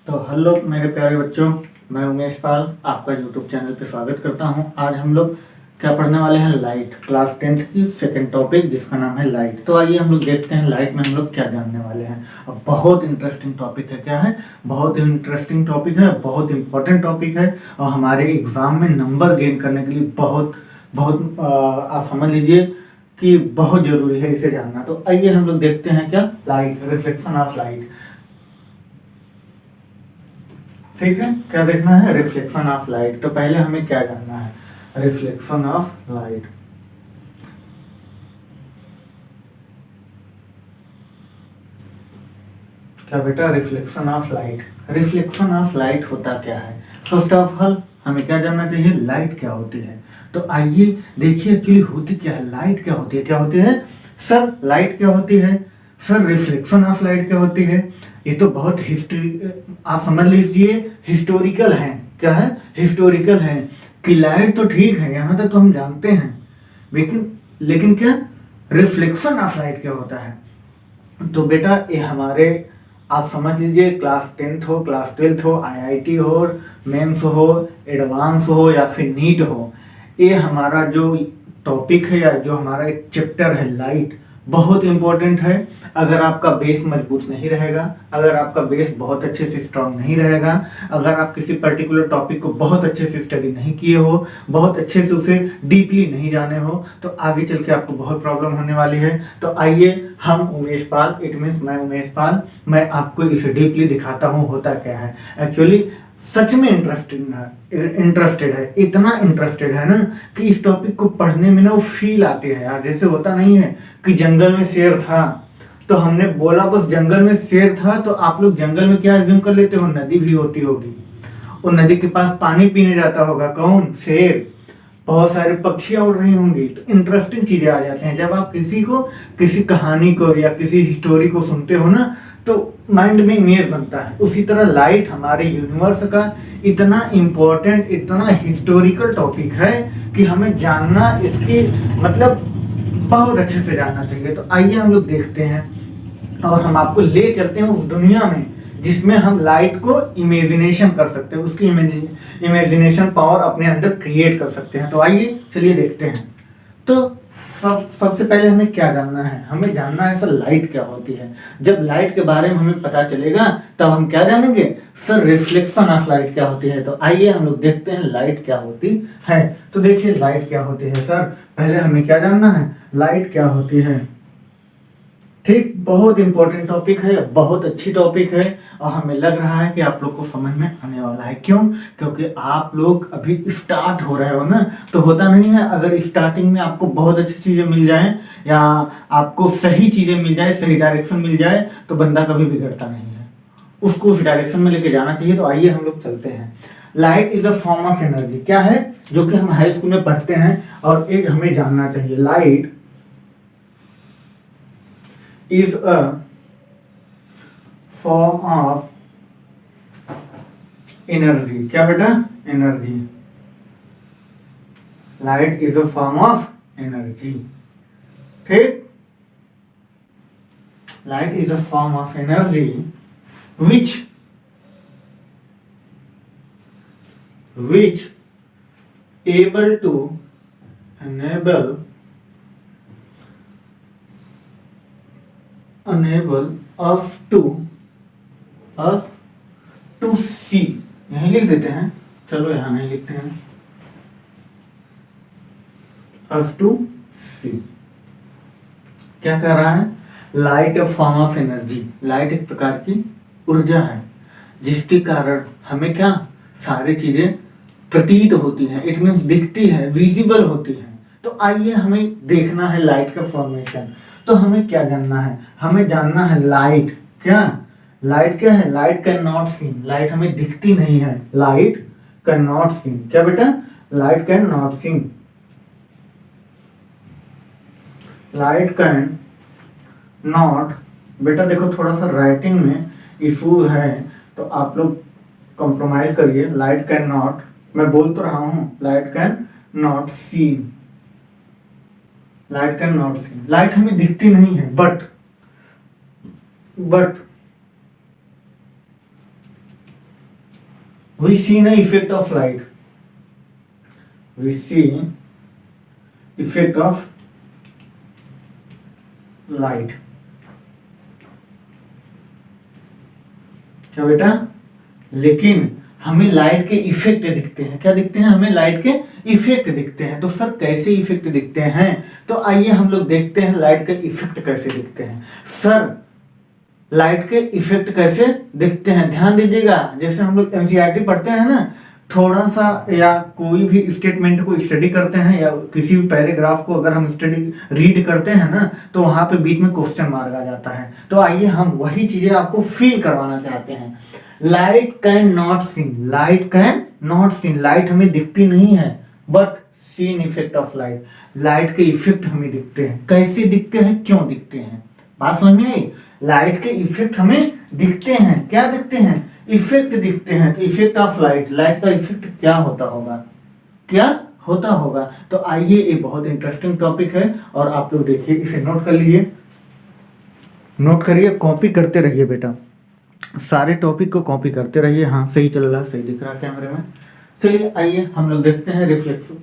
तो हेलो मेरे प्यारे बच्चों, मैं उमेश पाल आपका यूट्यूब चैनल पे स्वागत करता हूं। आज हम लोग क्या पढ़ने वाले हैं? लाइट, क्लास 10th की सेकंड टॉपिक जिसका नाम है लाइट। तो आइए हम लोग देखते हैं लाइट में हम लोग क्या जानने वाले हैं। अब बहुत इंटरेस्टिंग टॉपिक है। क्या है? बहुत इंटरेस्टिंग टॉपिक है, बहुत इंपॉर्टेंट टॉपिक है और हमारे एग्जाम में नंबर गेन करने के लिए बहुत बहुत आप समझ लीजिए कि बहुत जरूरी है इसे जानना। तो आइए हम लोग देखते हैं क्या लाइट, रिफ्लेक्शन ऑफ लाइट। ठीक है, क्या देखना है? Reflection of light. तो पहले हमें क्या जानना है? Reflection of light. क्या बेटा? Reflection of light. Reflection of light होता क्या है? फर्स्ट ऑफ ऑल हमें क्या जानना चाहिए? लाइट क्या होती है। तो आइए देखिए एक्चुअली होती क्या है, लाइट क्या होती है। क्या होती है सर? लाइट क्या होती है सर? रिफ्लेक्शन ऑफ लाइट क्या होती है? ये तो बहुत हिस्ट्री, आप समझ लीजिए हिस्टोरिकल है। क्या है? हिस्टोरिकल है कि लाइट तो ठीक है, यहां तक तो हम जानते हैं, लेकिन लेकिन क्या रिफ्लेक्शन ऑफ लाइट क्या होता है? तो बेटा ये हमारे, आप समझ लीजिए क्लास 10th हो, क्लास 12th हो, आईआईटी हो, मेंस हो, एडवांस हो या फिर नीट हो, ये हमारा जो टॉपिक है या जो हमारा एक चैप्टर है लाइट, बहुत इंपॉर्टेंट है। अगर आपका बेस मजबूत नहीं रहेगा, अगर आपका बेस बहुत अच्छे से स्ट्रांग नहीं रहेगा, अगर आप किसी पर्टिकुलर टॉपिक को बहुत अच्छे से स्टडी नहीं किए हो, बहुत अच्छे से उसे डीपली नहीं जाने हो, तो आगे चल के आपको बहुत प्रॉब्लम होने वाली है। तो आइए हम उमेश पाल, इट मीन्स मैं उमेश पाल, मैं आपको इसे डीपली दिखाता हूँ होता क्या है। एक्चुअली सच में इंटरेस्टेड है, इतना इंटरेस्टेड है ना कि इस टॉपिक को पढ़ने में ना वो फील आती है यार। जैसे होता नहीं है कि जंगल में शेर था तो हमने बोला बस जंगल में शेर था, तो आप लोग जंगल में क्या एज्यूम कर लेते हो? नदी भी होती होगी, और नदी के पास पानी पीने जाता होगा कौन? शेर। बहुत सारे पक्षियां उड़ रही होंगी, तो इंटरेस्टिंग चीजें आ जाती हैं जब आप किसी को, किसी कहानी को या किसी स्टोरी को सुनते हो ना, तो माइंड में इमेज बनता है। उसी तरह लाइट हमारे यूनिवर्स का इतना इंपॉर्टेंट, इतना हिस्टोरिकल टॉपिक है कि हमें जानना, इसकी मतलब बहुत अच्छे से जानना चाहिए। तो आइए हम लोग देखते हैं और हम आपको ले चलते हैं उस दुनिया में जिसमें हम लाइट को इमेजिनेशन कर सकते हैं, उसकी इमेजिनेशन पावर अपने अंदर क्रिएट कर सकते हैं। तो आइए चलिए देखते हैं। तो सबसे पहले हमें क्या जानना है? हमें जानना है सर लाइट क्या होती है। जब लाइट के बारे में हमें पता चलेगा तब हम क्या जानेंगे सर? रिफ्लेक्शन ऑफ लाइट क्या होती है। तो आइए हम लोग देखते हैं लाइट क्या होती है। तो देखिए लाइट क्या होती है सर, पहले हमें क्या जानना है? लाइट क्या होती है। ठीक, बहुत इंपॉर्टेंट टॉपिक है, बहुत अच्छी टॉपिक है और हमें लग रहा है कि आप लोग को समझ में आने वाला है। क्यों? क्योंकि आप लोग अभी स्टार्ट हो रहे हो ना। तो होता नहीं है, अगर स्टार्टिंग में आपको बहुत अच्छी चीजें मिल जाए या आपको सही चीजें मिल जाए, सही डायरेक्शन मिल जाए, तो बंदा कभी बिगड़ता नहीं है, उसको उस डायरेक्शन में लेके जाना चाहिए। तो आइए हम लोग चलते हैं। Light is a form of energy. क्या है? जो कि हम हाई स्कूल में पढ़ते हैं और एक हमें जानना चाहिए, light is a form of energy। क्या बेटा? Energy. Light is a form of energy. ठीक, light is a form of energy which which able to enable us to see। यहीं लिख देते हैं, चलो यहां नहीं लिखते हैं, us to see। क्या कह रहा है? Light a form of energy. Light एक प्रकार की ऊर्जा है जिसके कारण हमें क्या सारी चीजें प्रतीत होती हैं, इट मीन्स दिखती है, विजिबल होती है। तो आइए हमें देखना है लाइट का फॉर्मेशन। तो हमें क्या जानना है? हमें जानना है लाइट क्या? लाइट क्या है? Light can not seen. Light हमें दिखती नहीं है, लाइट कैन नॉट सीन। क्या बेटा? Light can not seen. Light can not, बेटा देखो थोड़ा सा राइटिंग में इशू है तो आप लोग कॉम्प्रोमाइज करिए। लाइट कैन नॉट, मैं बोल तो रहा हूं, light can not seen. Light can not seen, light हमें दिखती नहीं है, but we see an effect of light, we see effect of light. क्या बेटा? लेकिन हमें लाइट के इफेक्ट दिखते हैं। क्या दिखते हैं? हमें लाइट के इफेक्ट दिखते हैं। तो सर कैसे इफेक्ट दिखते हैं? तो आइए हम लोग देखते हैं लाइट के इफेक्ट कैसे दिखते हैं। सर लाइट के इफेक्ट कैसे दिखते हैं, ध्यान दीजिएगा। जैसे हम लोग एनसीईआरटी पढ़ते हैं ना, थोड़ा सा या कोई भी स्टेटमेंट को स्टडी करते हैं या किसी भी पैराग्राफ को अगर हम स्टडी रीड करते हैं ना, तो वहां पे बीच में क्वेश्चन मार्क आ जाता है। तो आइए हम वही चीजें आपको फील करवाना चाहते हैं। Light can not seen, light can not seen, light हमें दिखती नहीं है, but seen effect of light, light के इफेक्ट हमें दिखते हैं। कैसे दिखते हैं, क्यों दिखते हैं? बात समझ में आई? लाइट के इफेक्ट हमें दिखते हैं। क्या दिखते हैं? इफेक्ट दिखते हैं। तो इफेक्ट ऑफ लाइट, लाइट का इफेक्ट क्या होता होगा, क्या होता होगा? तो आइए, ये बहुत इंटरेस्टिंग टॉपिक है और आप लोग देखिए, इसे नोट कर लीजिए, नोट करिए, कॉपी करते रहिए बेटा, सारे टॉपिक को कॉपी करते रहिए। हाँ सही चल रहा, सही दिख रहा कैमरे में। चलिए आइए हम लोग देखते हैं reflection.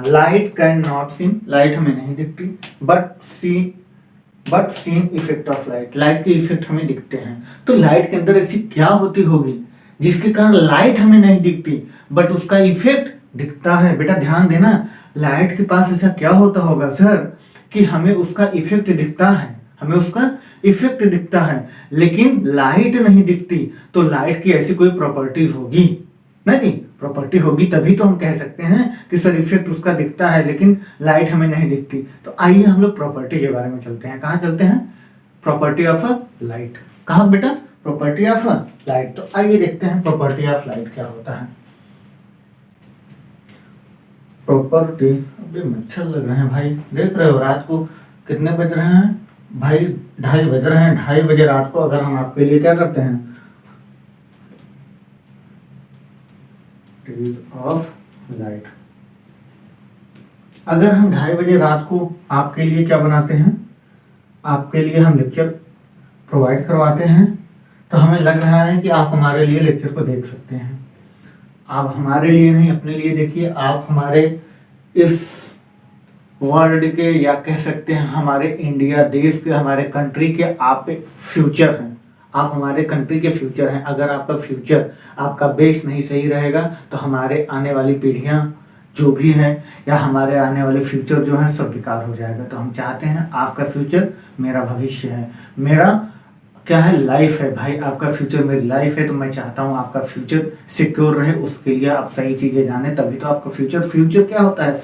Light can not seen, light हमें नहीं दिखती, but seen effect of light, light के इफेक्ट हमें दिखते हैं। तो लाइट के अंदर ऐसी क्या होती होगी जिसके कारण लाइट हमें नहीं दिखती बट उसका इफेक्ट दिखता है? बेटा ध्यान देना, लाइट के पास ऐसा क्या होता होगा सर कि हमें उसका इफेक्ट दिखता है, हमें उसका इफेक्ट दिखता है लेकिन लाइट नहीं दिखती। तो लाइट की ऐसी कोई प्रॉपर्टीज होगी ना जी, प्रॉपर्टी होगी तभी तो हम कह सकते हैं कि सर इफेक्ट उसका दिखता है लेकिन लाइट हमें नहीं दिखती। तो आइए हम लोग प्रॉपर्टी के बारे में चलते हैं। कहाँ चलते हैं? Property of light. कहाँ बेटा? Property of light. तो आइए देखते हैं प्रॉपर्टी ऑफ लाइट क्या होता है। प्रॉपर्टी, अभी मच्छर लग रहे हैं भाई, देख रहे हो रात को कितने बज रहे हैं भाई? 2:30 बज रहे हैं। 2:30 बजे रात को अगर हम आपके लिए क्या करते हैं, ऑफ लाइट, अगर हम 2:30 बजे रात को आपके लिए क्या बनाते हैं, आपके लिए हम लेक्चर प्रोवाइड करवाते हैं, तो हमें लग रहा है कि आप हमारे लिए लेक्चर को देख सकते हैं। आप हमारे लिए नहीं, अपने लिए देखिए। आप हमारे इस वर्ल्ड के या कह सकते हैं हमारे इंडिया देश के, हमारे कंट्री के आप फ्यूचर हैं। आप हमारे कंट्री के फ्यूचर हैं। अगर आपका फ्यूचर, आपका बेस नहीं सही रहेगा तो हमारे आने वाली पीढ़ियां जो भी हैं या हमारे आने वाले फ्यूचर जो है सब बेकार हो जाएगा। तो हम चाहते हैं आपका फ्यूचर मेरा भविष्य है, मेरा क्या है, लाइफ है भाई। आपका फ्यूचर मेरी लाइफ है, तो मैं चाहता हूँ आपका फ्यूचर सिक्योर रहे। उसके लिए आप सही चीजें जाने, तभी तो आपका फ्यूचर क्या होता है?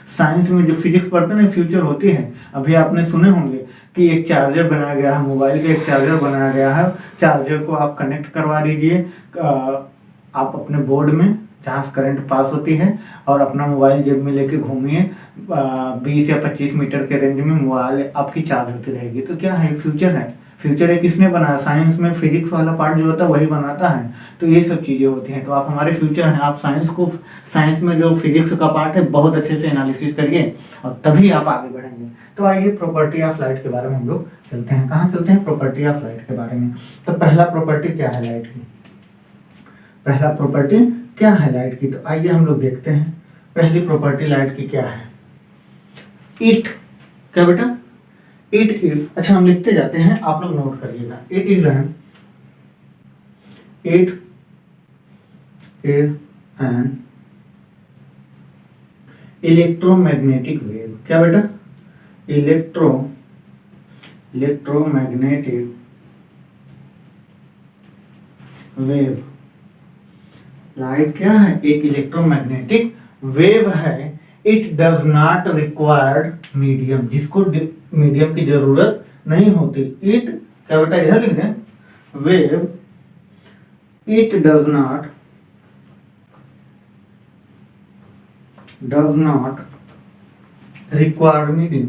साइंस में जो फिजिक्स पढ़ते हैं ना, फ्यूचर होती है। अभी आपने सुने होंगे कि एक चार्जर बनाया गया है, मोबाइल का एक चार्जर बनाया गया है। चार्जर को आप कनेक्ट करवा दीजिए आप अपने बोर्ड में जहाँ से करंट पास होती है और अपना मोबाइल जेब में लेके घूमिए, 20 या 25 मीटर के रेंज में मोबाइल आपकी चार्ज होती रहेगी। तो क्या है? फ्यूचर है। फ्यूचर है किसने बनाया? साइंस में फिजिक्स वाला पार्ट जो होता है वही बनाता है। तो ये सब चीज़ें होती हैं। तो आप हमारे फ्यूचर हैं। आप साइंस में जो फिजिक्स का पार्ट है बहुत अच्छे से एनालिसिस करिए और तभी आप आगे बढ़ेंगे। तो आइए प्रॉपर्टी ऑफ लाइट के बारे में हम लोग चलते हैं। कहाँ चलते हैं? प्रॉपर्टी ऑफ लाइट के बारे में। तो पहला प्रॉपर्टी क्या है लाइट की? पहला प्रॉपर्टी क्या है लाइट की? तो आइए हम लोग देखते हैं पहली प्रॉपर्टी लाइट की क्या है। इट, क्या बेटा? इट इज, अच्छा हम लिखते जाते हैं, आप लोग नोट करिएगा। It is an electromagnetic wave. क्या बेटा? Electromagnetic wave. लाइट क्या है? एक इलेक्ट्रोमैग्नेटिक वेव है। It does not required medium, जिसको मीडियम की जरूरत नहीं होती। इट, क्या बेटा इधर लिख दें, wave it does not require medium.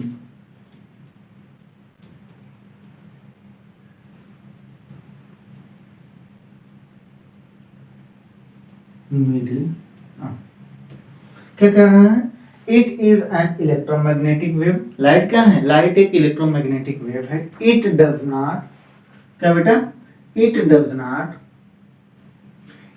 क्या कह रहा है? It is an electromagnetic wave. Light क्या है? लाइट एक इलेक्ट्रोमैग्नेटिक वेव है। इट डज नॉट, क्या बेटा? It does not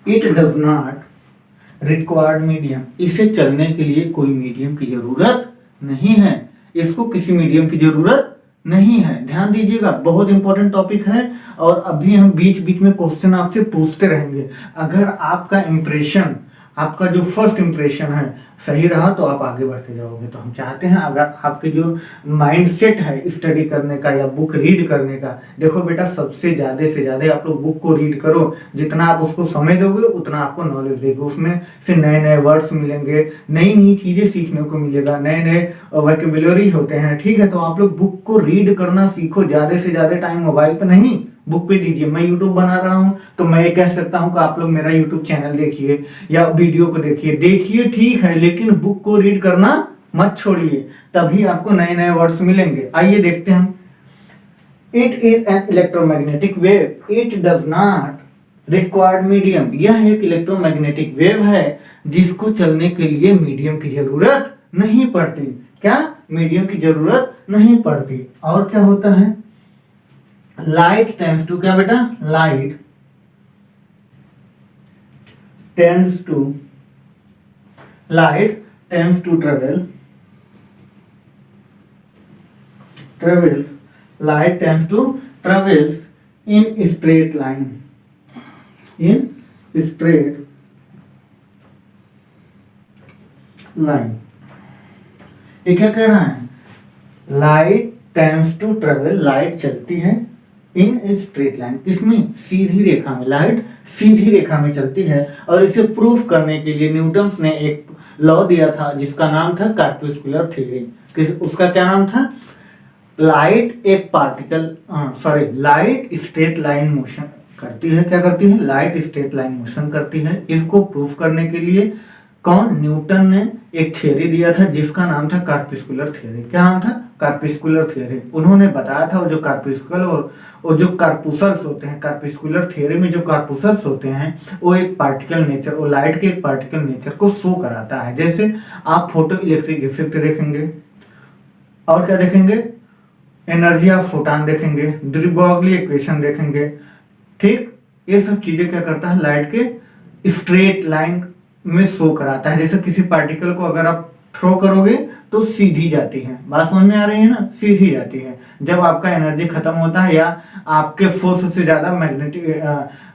it does not required medium, इसे चलने के लिए कोई मीडियम की जरूरत नहीं है, इसको किसी मीडियम की जरूरत नहीं है। ध्यान दीजिएगा, बहुत इंपॉर्टेंट टॉपिक है और अभी हम बीच बीच में क्वेश्चन आपसे पूछते रहेंगे। अगर आपका इंप्रेशन, आपका जो फर्स्ट इंप्रेशन है सही रहा तो आप आगे बढ़ते जाओगे। तो हम चाहते हैं अगर आपके जो माइंडसेट है स्टडी करने का या बुक रीड करने का, देखो बेटा सबसे ज़्यादा से ज़्यादा आप लोग बुक को रीड करो, जितना आप उसको समझ दोगे उतना आपको नॉलेज देगा, उसमें से नए नए वर्ड्स मिलेंगे, नई नई चीज़ें सीखने को मिलेगा, नए नए वोकैबुलरी होते हैं, ठीक है। तो आप लोग बुक को रीड करना सीखो, ज़्यादा से ज़्यादा टाइम मोबाइल पर नहीं बुक पे दीजिए। मैं यूट्यूब बना रहा हूँ तो मैं ये कह सकता हूँ कि आप लोग मेरा यूट्यूब चैनल देखिए या वीडियो को देखिए ठीक है, लेकिन बुक को रीड करना मत छोड़िए, तभी आपको नए नए वर्ड्स मिलेंगे। आइए देखते हैं। It is an electromagnetic wave, it does not required medium, यह एक इलेक्ट्रोमैग्नेटिक वेव है जिसको चलने के लिए मीडियम की जरूरत नहीं पड़ती। क्या? मीडियम की जरूरत नहीं पड़ती। और क्या होता है? लाइट टेंड्स टू, क्या बेटा? Light tends to light tends to travels in straight line, ये क्या कह रहा है? Light tends to travel, light चलती है इन स्ट्रेट लाइन, किसमें? सीधी रेखा में। लाइट सीधी रेखा में चलती है और इसे प्रूफ करने के लिए न्यूटन्स ने एक लॉ दिया था जिसका नाम था कार्पुस्कुलर थ्योरी। उसका क्या नाम था? लाइट स्ट्रेट लाइन मोशन करती है। क्या करती है? लाइट स्ट्रेट लाइन मोशन करती है। इसको प्रूफ करने के लिए कौन? न्यूटन ने एक थ्योरी दिया था जिसका नाम था कार्पुस्कुलर थ्योरी। क्या नाम था? कार्पुस्कुलर थ्योरी। उन्होंने बताया था वो जो कार्पुस्कुलर और जो कार्पुसल्स होते हैं, कार्पुस्कुलर थ्योरी में जो कार्पुसल्स होते हैं वो एक पार्टिकल नेचर, वो लाइट के एक पार्टिकल नेचर को शो कराता है। जैसे आप फोटो इलेक्ट्रिक इफेक्ट देखेंगे और क्या देखेंगे? एनर्जी ऑफ फोटॉन देखेंगे, डी ब्रॉगली इक्वेशन देखेंगे, ठीक। ये सब चीजें क्या करता है? लाइट के स्ट्रेट लाइन में शो कराता है। जैसे किसी पार्टिकल को अगर आप थ्रो करोगे तो सीधी जाती है, बात समझ में आ रही है ना? सीधी जाती है। जब आपका एनर्जी खत्म होता है या आपके फोर्स से ज्यादा मैग्नेटिक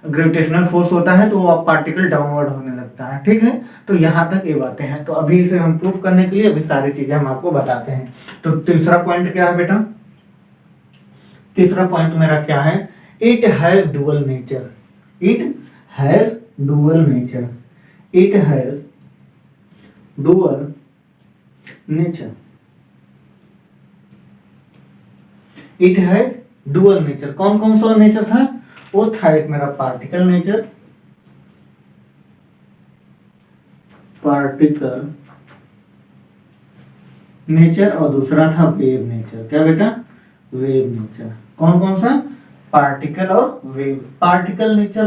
ग्रेविटेशनल फोर्स होता है तो वो पार्टिकल डाउनवर्ड होने लगता है, ठीक है। तो यहाँ तक ये बातें हैं। तो अभी इसे हम प्रूफ करने के लिए अभी सारी चीजें हम आपको बताते हैं। तो तीसरा पॉइंट क्या है बेटा? तीसरा पॉइंट मेरा क्या है? It has dual nature, it has dual nature, it has dual nature, it has dual nature. कौन कौन सा नेचर था? वो था एक मेरा पार्टिकल नेचर, पार्टिकल नेचर, और दूसरा था वेव नेचर। क्या बेटा? Wave nature. कौन कौन सा? पार्टिकल और वेव। पार्टिकल नेचर,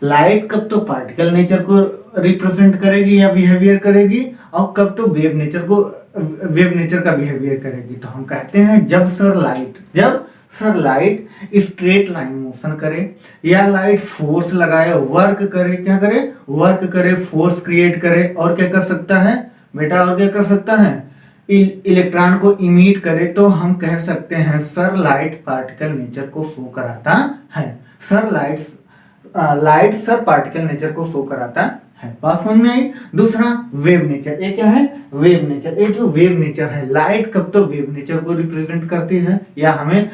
लाइट कब तो पार्टिकल नेचर को रिप्रेजेंट करेगी या बिहेवियर करेगी, और कब तो वेव नेचर का बिहेवियर करेगी। तो हम कहते हैं जब sir light straight line motion करे या लाइट फोर्स लगाए, वर्क करे, क्या करे? वर्क करे, फोर्स क्रिएट करे, और क्या कर सकता है बेटा? और क्या कर सकता है? इलेक्ट्रॉन को इमिट करे, तो हम कह सकते हैं सर लाइट पार्टिकल नेचर को शो कराता है। लाइट सर पार्टिकल नेचर को शो कराता है। बात समझ में आई? दूसरा वेव नेचर। ये क्या है? Wave nature. ये जो वेव नेचर है, लाइट कब तो वेव नेचर को रिप्रेजेंट करती है या हमें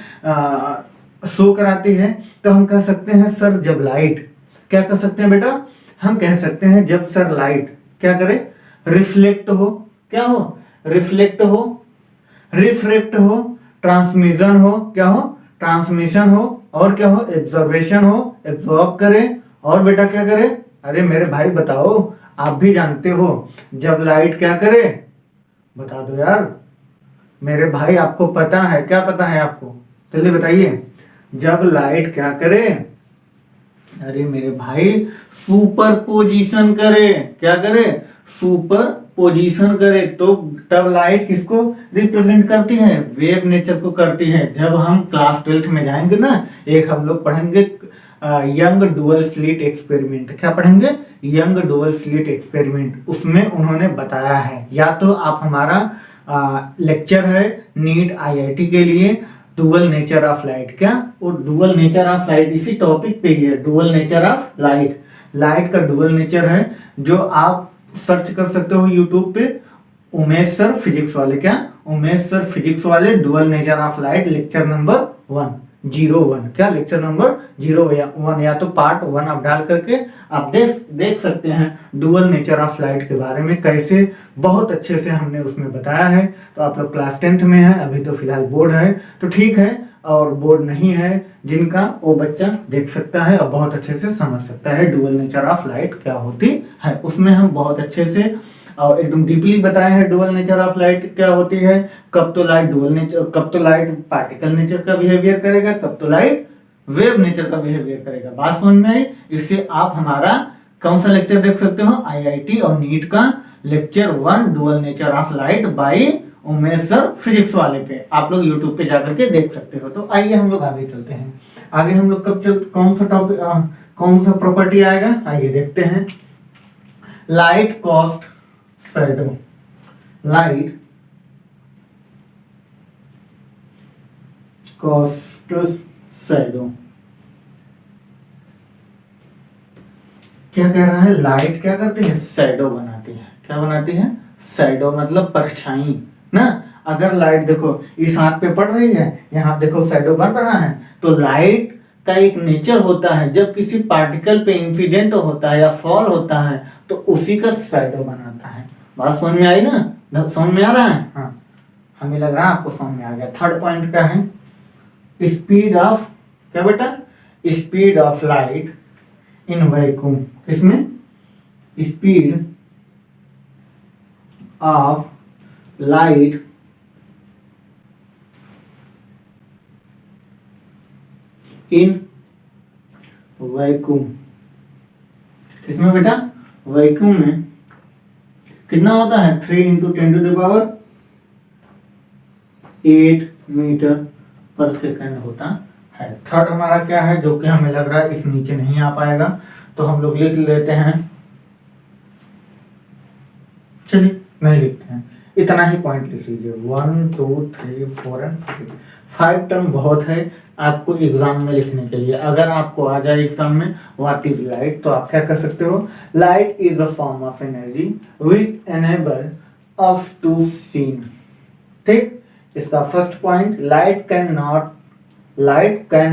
शो कराती है, तो हम कह सकते हैं सर जब लाइट, क्या कर सकते हैं बेटा? हम कह सकते हैं जब सर लाइट क्या करे? रिफ्लेक्ट हो, क्या हो? रिफ्लेक्ट हो, रिफ्रैक्ट हो, ट्रांसमिशन हो, क्या हो? ट्रांसमिशन हो, और क्या हो? एब्जॉर्वेशन हो, एब्जॉर्ब करे, और बेटा क्या करे? अरे मेरे भाई बताओ, आप भी जानते हो जब लाइट क्या करे? बता दो यार मेरे भाई, आपको पता है? क्या पता है आपको? चलिए बताइए। जब लाइट क्या करे? अरे मेरे भाई सुपर पोजिशन करे। क्या करे? सुपर पोजीशन करे। तो तब लाइट किसको रिप्रेजेंट करती है? वेव नेचर को करती है। जब हम क्लास 12th में जाएंगे ना, एक हम लोग पढ़ेंगे यंग डुअल स्लिट एक्सपेरिमेंट। क्या पढ़ेंगे? Young dual slit experiment. उसमें उन्होंने बताया है, या तो आप हमारा लेक्चर है नीट आईआईटी के लिए डुअल नेचर ऑफ लाइट। क्या? वो डुअल नेचर ऑफ लाइट इसी टॉपिक पे ही है, dual nature of light. Light का डुअल नेचर है, जो आप सर्च कर सकते हो यूट्यूब पे, उमेश सर फिजिक्स वाले। क्या? उमेश सर फिजिक्स वाले dual nature of light lecture number 101। क्या? लेक्चर नंबर 01, या तो पार्ट 1 आप डाल करके आप देख सकते हैं डुअल नेचर ऑफ लाइट के बारे में, कैसे बहुत अच्छे से हमने उसमें बताया है। तो आप लोग क्लास 10th में है, अभी तो फिलहाल बोर्ड है तो ठीक है, और बोर्ड नहीं है जिनका, वो बच्चा देख सकता है और बहुत अच्छे से समझ सकता है डुअल नेचर ऑफ लाइट क्या होती है। उसमें हम बहुत अच्छे से और एकदम डीपली बताया है डुअल नेचर ऑफ लाइट क्या होती है, कब तो लाइट पार्टिकल नेचर का बिहेवियर करेगा, कब तो लाइट वेव नेचर का बिहेवियर करेगा। बात समझ में आई? इससे आप हमारा कौन सा लेक्चर देख सकते हो? आईआईटी और नीट का lecture 1 dual nature of light by Umesh sir physics वाले पे आप लोग यूट्यूब पे जाकर के देख सकते हो। तो आइए हम लोग आगे चलते हैं। आगे हम लोग कौन सा टॉपिक, कौन सा प्रॉपर्टी आएगा, आइए देखते हैं। Light cost shadow. Light cost shadow क्या कह रहा है? लाइट क्या करती है? शैडो बनाती है। क्या बनाती है? शैडो मतलब परछाई ना। अगर लाइट देखो इस हाथ पे पड़ रही है, यहाँ देखो शैडो बन रहा है। तो लाइट का एक नेचर होता है, जब किसी पार्टिकल पे इंसिडेंट होता है या फॉल होता है तो उसी का शैडो बनाता है। बात समझ में आई ना? समझ में आ रहा है? हाँ, हमें लग रहा है आपको समझ में आ गया। थर्ड पॉइंट क्या है? स्पीड ऑफ, क्या बेटा? Speed of light in vacuum. किसमें? Speed of light in vacuum. किसमें बेटा? वैक्यूम में कितना होता है? 3 × 10⁸ मीटर पर सेकंड होता है। थर्ड हमारा क्या है, जो कि हमें लग रहा है इस नीचे नहीं आ पाएगा, तो हम लोग लिख लेते हैं। चलिए नहीं लिखते हैं, इतना ही पॉइंट लिख लीजिए। 1 2 3 4 एंड 5 टर्म बहुत है आपको एग्जाम में लिखने के लिए। अगर आपको आ जाए एग्जाम में व्हाट इज लाइट, तो आप क्या कर सकते हो? Light is a form of energy which enable us to seen. ठीक, इसका first point, light can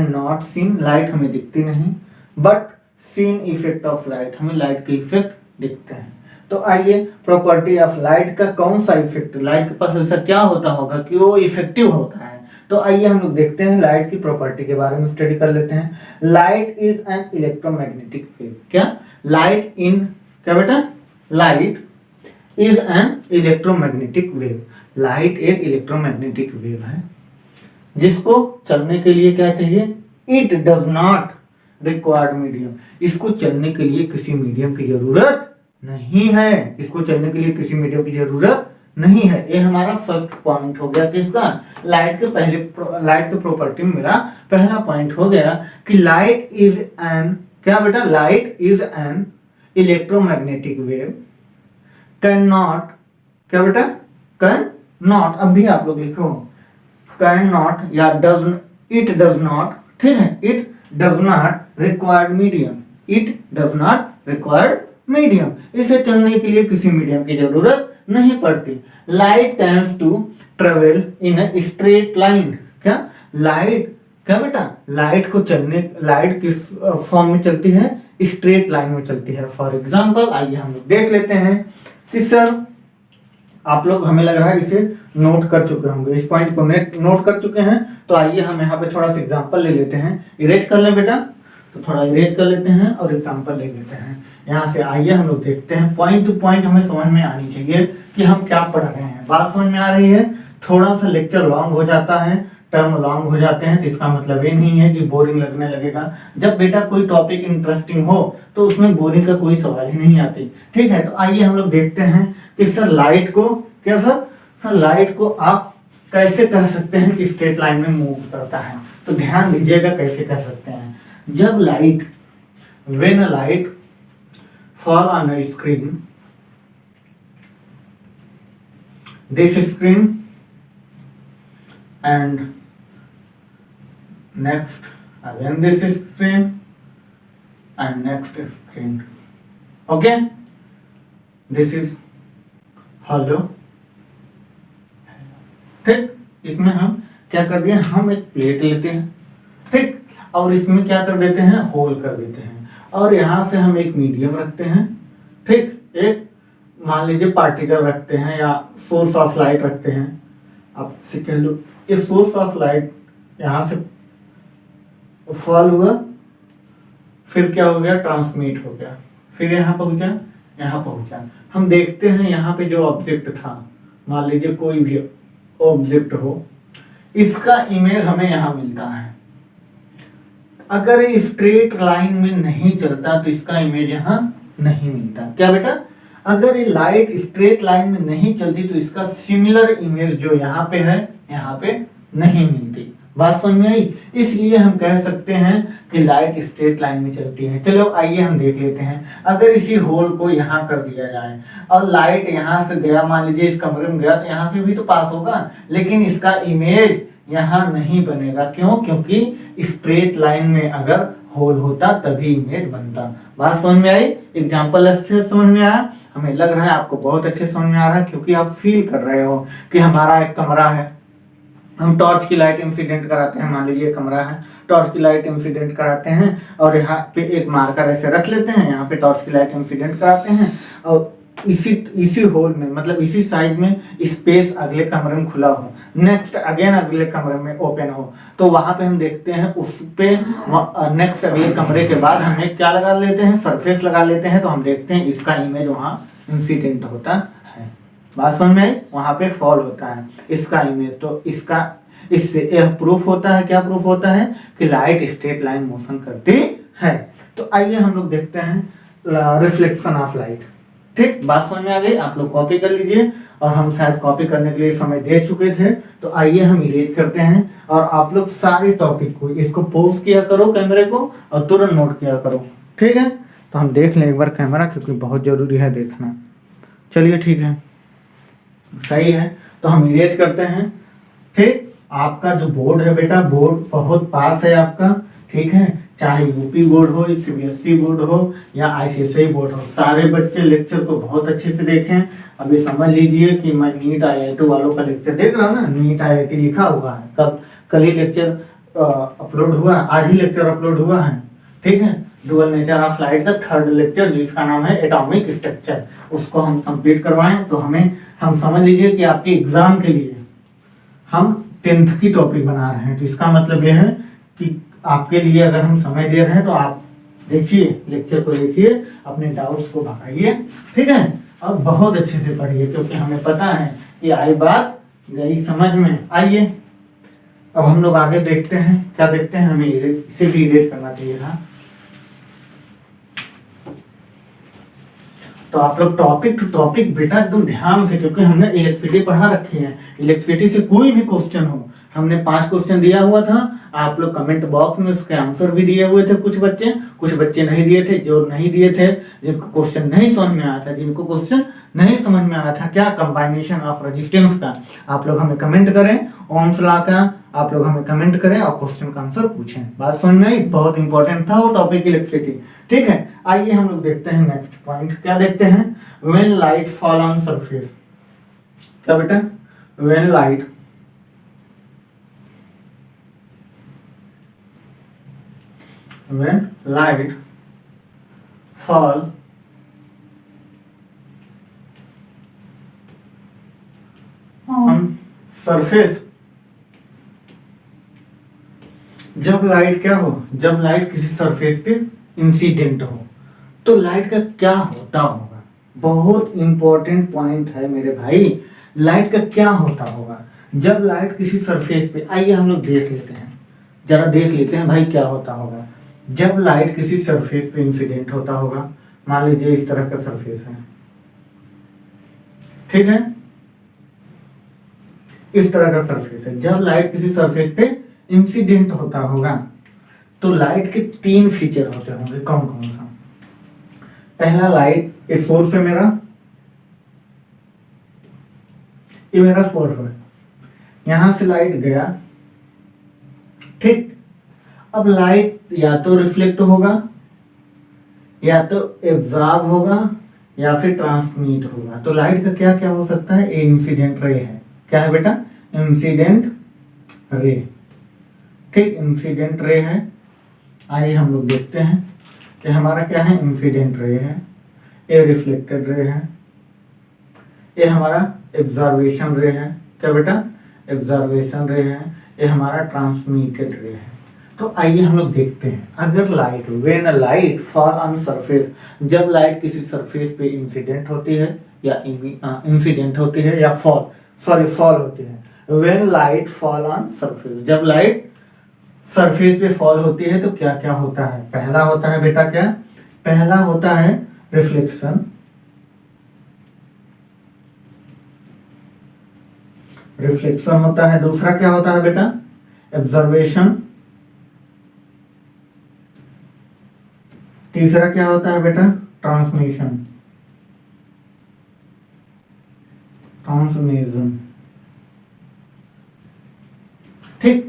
not seen. Light हमें दिखती नहीं, but seen effect of light, हमें लाइट के इफेक्ट दिखते हैं। तो आइए, प्रॉपर्टी ऑफ लाइट का कौन सा इफेक्ट, लाइट के पास ऐसा क्या होता होगा कि वो इफेक्टिव होता है। तो आइए हम लोग देखते हैं, लाइट की प्रॉपर्टी के बारे में स्टडी कर लेते हैं। Light is an electromagnetic wave. क्या? लाइट इन, क्या बेटा? Light is an electromagnetic wave. Light एक इलेक्ट्रोमैग्नेटिक वेव है जिसको चलने के लिए क्या चाहिए? It does not required medium. इसको चलने के लिए किसी मीडियम की जरूरत नहीं है। इसको चलने के लिए किसी मीडियम की जरूरत नहीं है। ये हमारा फर्स्ट पॉइंट हो गया किसका? लाइट के प्रॉपर्टी में मेरा पहला पॉइंट हो गया कि लाइट इज एन, क्या बेटा? Light is an electromagnetic wave can not, क्या बेटा? कैन नॉट, अब भी आप लोग लिखो कैन नॉट या डज, इट डज नॉट, ठीक है? It does not required medium. It does not required medium. इसे चलने के लिए किसी मीडियम की जरूरत नहीं पड़ती। Light tends to travel in a straight line. क्या? लाइट, क्या बेटा? लाइट किस फॉर्म में चलती है? स्ट्रेट लाइन में चलती है। फॉर एग्जाम्पल आइए हम लोग देख लेते हैं कि सर आप लोग, हमें लग रहा है इसे नोट कर चुके होंगे, इस पॉइंट को नोट कर चुके हैं। तो आइए हम यहाँ पे थोड़ा सा एग्जाम्पल ले लेते हैं। इरेज कर ले बेटा, तो थोड़ा इरेज कर लेते हैं और एग्जाम्पल ले लेते हैं। यहाँ से आइए हम लोग देखते हैं, पॉइंट टू पॉइंट हमें समझ में आनी चाहिए कि हम क्या पढ़ रहे हैं। बात समझ में आ रही है? थोड़ा सा लेक्चर लॉन्ग हो जाता है, टर्म लॉन्ग हो जाते हैं, तो इसका मतलब ये नहीं है कि बोरिंग लगने लगेगा। जब बेटा कोई टॉपिक इंटरेस्टिंग हो तो उसमें बोरिंग का कोई सवाल ही नहीं आती। ठीक है, तो आइए हम लोग देखते हैं कि सर लाइट को, क्या सर लाइट को आप कैसे कह सकते हैं कि स्ट्रेट लाइन में मूव करता है। तो ध्यान दीजिएगा कैसे कह सकते हैं। जब light, when a light fall on a screen, this screen and next again this screen and next screen. Okay, this is hollow. ठीक, इसमें हम क्या कर दिए, हम एक प्लेट लेते हैं, ठीक, और इसमें क्या कर देते हैं, होल कर देते हैं, और यहां से हम एक मीडियम रखते हैं, ठीक, एक मान लीजिए पार्टिकल रखते हैं या सोर्स ऑफ लाइट रखते हैं, आप से कह लो ये सोर्स ऑफ लाइट यहां से फॉल हुआ, फिर क्या हो गया, ट्रांसमिट हो गया, फिर यहाँ पहुंचा, यहाँ पहुंचा, हम देखते हैं यहाँ पे जो ऑब्जेक्ट था, मान लीजिए कोई भी ऑब्जेक्ट हो, इसका इमेज हमें यहाँ मिलता है। अगर ये स्ट्रेट लाइन में नहीं चलता तो इसका इमेज यहाँ नहीं मिलता। क्या बेटा, अगर ये लाइट स्ट्रेट लाइन में नहीं चलती तो इसका सिमिलर इमेज जो यहाँ पे है यहाँ पे नहीं मिलती। बात समझ में आई? इसलिए हम कह सकते हैं कि लाइट स्ट्रेट लाइन में चलती है। चलो आइए हम देख लेते हैं, अगर इसी होल को यहाँ कर दिया जाए और लाइट यहाँ से गया, मान लीजिए इस कमरे में गया, तो यहाँ से भी तो पास होगा, लेकिन इसका इमेज यहाँ नहीं बनेगा। क्यों? क्योंकि स्ट्रेट लाइन में अगर होल होता तभी इमेज बनता। बात समझ में आई? एग्जाम्पल अच्छे समझ में आया? हमें लग रहा है आपको बहुत अच्छे समझ में आ रहा है, क्योंकि आप फील कर रहे हो कि हमारा एक कमरा है, हम टॉर्च की लाइट इंसिडेंट कराते हैं, मान लीजिए कमरा है, टॉर्च की लाइट इंसिडेंट कराते हैं और यहाँ पे एक मार्कर ऐसे रख लेते हैं, यहाँ पे टॉर्च की लाइट इंसिडेंट कराते हैं और इसी होल में, मतलब इसी साइड में स्पेस अगले कमरे में खुला हो, नेक्स्ट अगेन अगले कमरे में ओपन हो, तो वहां पे हम देखते हैं उस पे नेक्स्ट अगले कमरे के बाद हमें क्या लगा लेते हैं, सरफेस लगा लेते हैं, तो हम देखते हैं इसका इमेज वहां इंसिडेंट होता है। बात समझ में आई? वहां पे फॉल होता है इसका इमेज। तो इसका इससे यह प्रूफ होता है, क्या प्रूफ होता है कि लाइट स्ट्रेट लाइन मोशन करती है। तो आइए हम लोग देखते हैं रिफ्लेक्शन ऑफ लाइट। ठीक, बात समझ में आ गई? आप लोग कॉपी कर लीजिए, और हम शायद कॉपी करने के लिए समय दे चुके थे, तो आइए हम इरेज करते हैं और आप लोग सारे टॉपिक को इसको पॉज किया करो कैमरे को और तुरंत नोट किया करो। ठीक है, तो हम देख लें एक बार कैमरा, क्योंकि बहुत जरूरी है देखना। चलिए ठीक है, सही है, तो हम इरेज करते हैं। ठीक, आपका जो बोर्ड है बेटा, बोर्ड बहुत पास है आपका, ठीक है, चाहे यूपी बोर्ड हो, सीबीएसई बोर्ड हो या आईसीएसई बोर्ड हो, सारे बच्चे लेक्चर को बहुत अच्छे से देखें। अभी समझ लीजिए कि मैं नीट आईआईटी वालों का लेक्चर देख रहा हूँ ना, नीट आईआईटी लिखा हुआ है, कल ही लेक्चर अपलोड हुआ, आज ही लेक्चर अपलोड हुआ है। ठीक है, डुअल नेचर ऑफ लाइट का 3rd लेक्चर जिसका नाम है एटॉमिक स्ट्रक्चर, उसको हम कंप्लीट करवाएं, तो हम समझ लीजिए कि आपके एग्जाम के लिए हम 10th की टॉपिक बना रहे हैं। तो इसका मतलब यह है कि आपके लिए अगर हम समय दे रहे हैं तो आप देखिए, लेक्चर को देखिए, अपने डाउट्स को भगाइए, ठीक है, और बहुत अच्छे से पढ़िए, क्योंकि हमें पता है कि आई बात गई समझ में। आइए अब हम लोग आगे देखते हैं, क्या देखते हैं, हमें इसे भी इरेज करना चाहिए था। तो आप लोग टॉपिक टू टॉपिक बेटा एकदम ध्यान से, क्योंकि हमने इलेक्ट्रिसिटी पढ़ा रखी है, इलेक्ट्रिसिटी से कोई भी क्वेश्चन हो, हमने 5 क्वेश्चन दिया हुआ था, आप लोग कमेंट बॉक्स में उसके आंसर भी दिए हुए थे। कुछ बच्चे नहीं दिए थे, जो नहीं दिए थे, जिनको क्वेश्चन नहीं समझ में आया था, जिनको क्वेश्चन नहीं समझ में आया था क्या कंबाइनेशन ऑफ रेजिस्टेंस का, आप लोग हमें कमेंट करें, ओम्स लॉ का आप लोग हमें कमेंट करें और क्वेश्चन का आंसर पूछें। बात समझ में आई? बहुत इंपॉर्टेंट था वो टॉपिक इलेक्ट्रिसिटी। ठीक है, आइए हम लोग देखते हैं नेक्स्ट पॉइंट, क्या देखते हैं, when light fall on surface. क्या बेटा, when light fall on surface, जब लाइट क्या हो, जब लाइट किसी सरफेस पे इंसिडेंट हो, तो लाइट का क्या होता होगा। बहुत इंपॉर्टेंट पॉइंट है मेरे भाई, लाइट का क्या होता होगा जब लाइट किसी सरफेस पे, आइए हम लोग देख लेते हैं, जरा देख लेते हैं भाई क्या होता होगा जब लाइट किसी सरफेस पे इंसिडेंट होता होगा। मान लीजिए इस तरह का सरफेस है, ठीक है, इस तरह का सरफेस है, जब लाइट किसी सरफेस पे इंसिडेंट होता होगा तो लाइट के 3 फीचर होते होंगे, कौन कौन सा? पहला, लाइट, ये सोर्स है मेरा, ये मेरा सोर्स है, यहां से लाइट गया, ठीक। अब लाइट या तो रिफ्लेक्ट होगा, या तो एब्जॉर्ब होगा, या फिर ट्रांसमिट होगा। तो लाइट का क्या क्या हो सकता है? ये इंसिडेंट रे है। क्या है बेटा? इंसिडेंट रे, ठीक, इंसिडेंट रे है। आइए हम लोग देखते हैं कि हमारा क्या है, इंसिडेंट रे है, ये रिफ्लेक्टेड रे है, ये हमारा एब्जॉर्वेशन रे है। क्या बेटा? एब्जॉर्वेशन रे है। ये हमारा ट्रांसमिटेड रे है। तो आइए हम लोग देखते हैं, अगर light, when a light fall on surface, जब लाइट किसी सरफेस पे इंसिडेंट होती है या इंसिडेंट होती है या फॉल होती है। When light fall on surface, जब लाइट सरफेस पे फॉल होती है तो क्या क्या होता है? पहला होता है बेटा क्या? पहला होता है रिफ्लेक्शन, रिफ्लेक्शन होता है। दूसरा क्या होता है बेटा? एब्जर्वेशन। तीसरा क्या होता है बेटा? ट्रांसमिशन, ट्रांसमिशन, ठीक।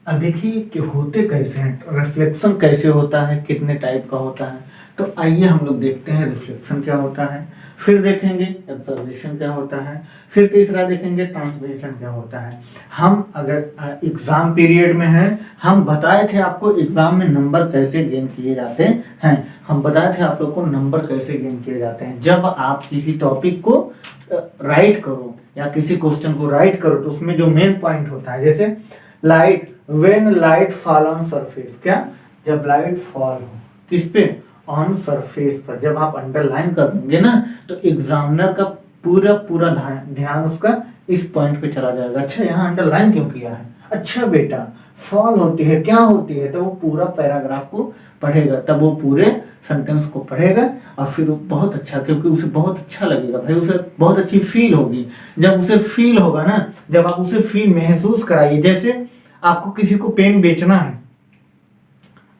अब देखिए कि होते कैसे हैं, रिफ्लेक्शन कैसे होता है, कितने टाइप का होता है। तो आइए हम लोग देखते हैं रिफ्लेक्शन क्या होता है, फिर देखेंगे एब्जर्वेशन क्या होता है, फिर तीसरा देखेंगे ट्रांसमिशन क्या होता है। हम अगर एग्जाम पीरियड में हैं, हम बताए थे आपको एग्जाम में नंबर कैसे गेन किए जाते हैं, हम बताए थे आप लोग को नंबर कैसे गेन किए जाते हैं। जब आप किसी टॉपिक को राइट करो या किसी क्वेश्चन को राइट करो तो उसमें जो मेन पॉइंट होता है, जैसे light, when light fall on surface, क्या? जब लाइट फॉल हो किस पे? ऑन सरफेस पर। जब आप अंडरलाइन कर देंगे ना तो एग्जामिनर का पूरा पूरा ध्यान उसका इस पॉइंट पे चला जाएगा। अच्छा, यहाँ अंडरलाइन क्यों किया है? अच्छा बेटा, फॉल होती है, क्या होती है? तो वो पूरा पैराग्राफ को पढ़ेगा, तब वो पूरे सेंटेंस को पढ़ेगा और फिर वो बहुत अच्छा, क्योंकि उसे बहुत अच्छा लगेगा भाई, उसे बहुत अच्छी फील होगी। जब उसे फील होगा ना, जब आप उसे फील महसूस कराइए, जैसे आपको किसी को पेन बेचना है,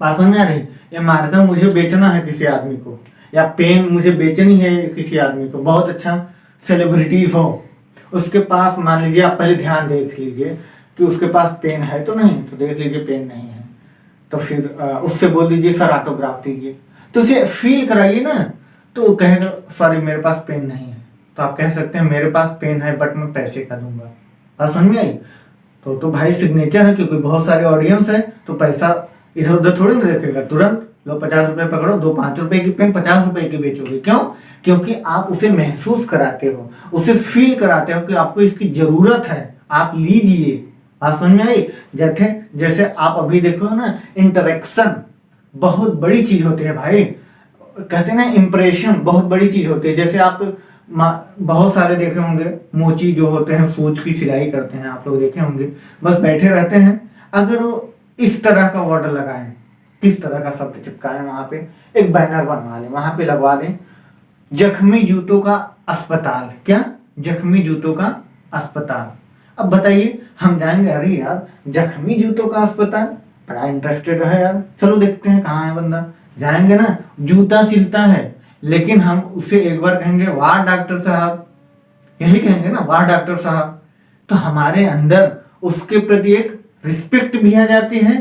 बात समझ में आ रही? ये मार्कर मुझे बेचना है किसी आदमी को, या पेन मुझे बेचनी है किसी आदमी को, बहुत अच्छा सेलिब्रिटीज हो, उसके पास मान लीजिए, आप पहले ध्यान देख लीजिए कि उसके पास पेन है तो नहीं, तो देख लीजिए पेन नहीं है, तो फिर उससे बोल दीजिए सर ऑटोग्राफ दीजिए, तो उसे फील कराइए ना, तो वो कहेगा सॉरी मेरे पास पेन नहीं है। तो आप कह सकते हैं मेरे पास पेन है बट मैं पैसे का दूंगा। बात समझ में आई? तो भाई सिग्नेचर है, क्योंकि बहुत सारे ऑडियंस है तो पैसा इधर उधर थोड़ी ना रखेगा, तुरंत लो 50 रुपए पकड़ो, दो 5 रुपए की पेन 50 रुपए की बेचोगे। क्यों? क्योंकि आप उसे महसूस कराते हो, उसे फील कराते हो कि आपको इसकी जरूरत है, आप लीजिए। बात समझ में आई? जैसे जैसे आप अभी देखो ना, इंटरेक्शन बहुत बड़ी चीज होती है भाई, कहते हैं ना इंप्रेशन बहुत बड़ी चीज होती है। जैसे आप बहुत सारे देखे होंगे मोची जो होते हैं सूच की सिलाई करते हैं, आप लोग देखे होंगे, बस बैठे रहते हैं, अगर वो इस तरह का वर्ड लगाएं, किस तरह का शब्द चिपकाएं, वहां पे एक बैनर बनवा लें, वहां पे लगवा दें जख्मी जूतों का अस्पताल। क्या? जख्मी जूतों का अस्पताल। अब बताइए हम जाएंगे, अरे यार जख्मी जूतों का अस्पताल, बड़ा इंटरेस्टेड है यार, चलो देखते हैं कहाँ है बंदा, जाएंगे ना, जूता सिलता है, लेकिन हम उसे एक बार कहेंगे वाह डॉक्टर साहब, यही कहेंगे ना वाह डॉक्टर साहब, तो हमारे अंदर उसके प्रति एक रिस्पेक्ट भी आ जाती है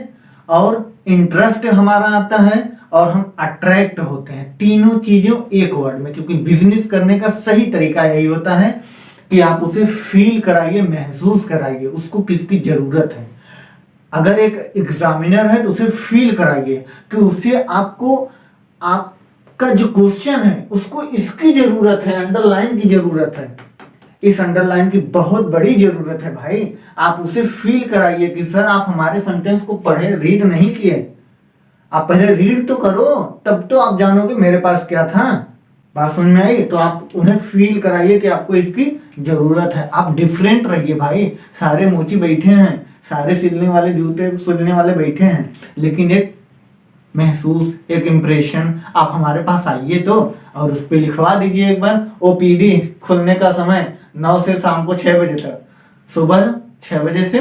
और इंटरेस्ट हमारा आता है और हम अट्रैक्ट होते हैं। तीनों चीजों एक वर्ड में, क्योंकि बिजनेस करने का सही तरीका यही होता है कि आप उसे फील कराइए, महसूस कराइए उसको किसकी जरूरत है। अगर एक एग्जामिनर है तो उसे फील कराइए कि उसे आपको आपका जो क्वेश्चन है उसको इसकी जरूरत है, अंडरलाइन की जरूरत है, इस अंडरलाइन की बहुत बड़ी जरूरत है भाई। आप उसे फील कराइए कि सर आप हमारे सेंटेंस को पढ़े, रीड नहीं किए, आप पहले रीड तो करो, तब तो आप जानोगे मेरे पास क्या था। बात समझ में आई? तो आप उन्हें फील कराइए कि आपको इसकी जरूरत है। आप डिफरेंट रहिए भाई, सारे मोची बैठे हैं, सारे सिलने वाले जूते सिलने वाले बैठे हैं, लेकिन एक महसूस, एक इंप्रेशन, आप हमारे पास आइए तो, और उस पर लिखवा दीजिए एक बार ओपीडी खुलने का समय 9 से शाम को 6 बजे तक, सुबह 6 बजे से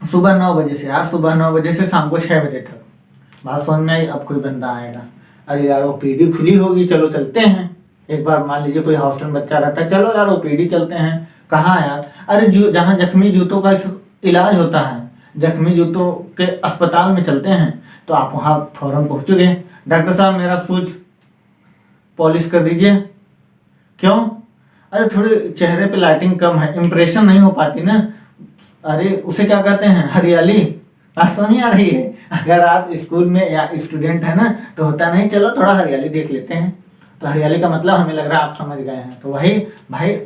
सुबह 9 बजे से यार, सुबह 9 बजे से शाम को 6 बजे तक। बात समझ में आई? अब कोई बंदा आएगा, अरे यार ओपीडी खुली होगी, चलो चलते हैं। एक बार मान लीजिए कोई हॉस्टल में बच्चा रहता है, चलो यार ओपीडी चलते हैं। कहाँ यार? अरे जो जहाँ जख्मी जूतों का इलाज होता है, जख्मी जूतों के अस्पताल में चलते हैं। तो आप वहाँ फौरन पहुँचोगे, डॉक्टर साहब मेरा शूज पॉलिश कर दीजिए। क्यों? अरे थोड़ी चेहरे पे लाइटिंग कम है, इम्प्रेशन नहीं हो पाती ना। अरे उसे क्या कहते हैं, हरियाली। बात समझ आ रही है? अगर आप स्कूल में या स्टूडेंट है ना, तो होता नहीं चलो थोड़ा हरियाली देख लेते हैं, तो हरियाली का मतलब हमें लग रहा है आप समझ गए हैं। तो वही भाई,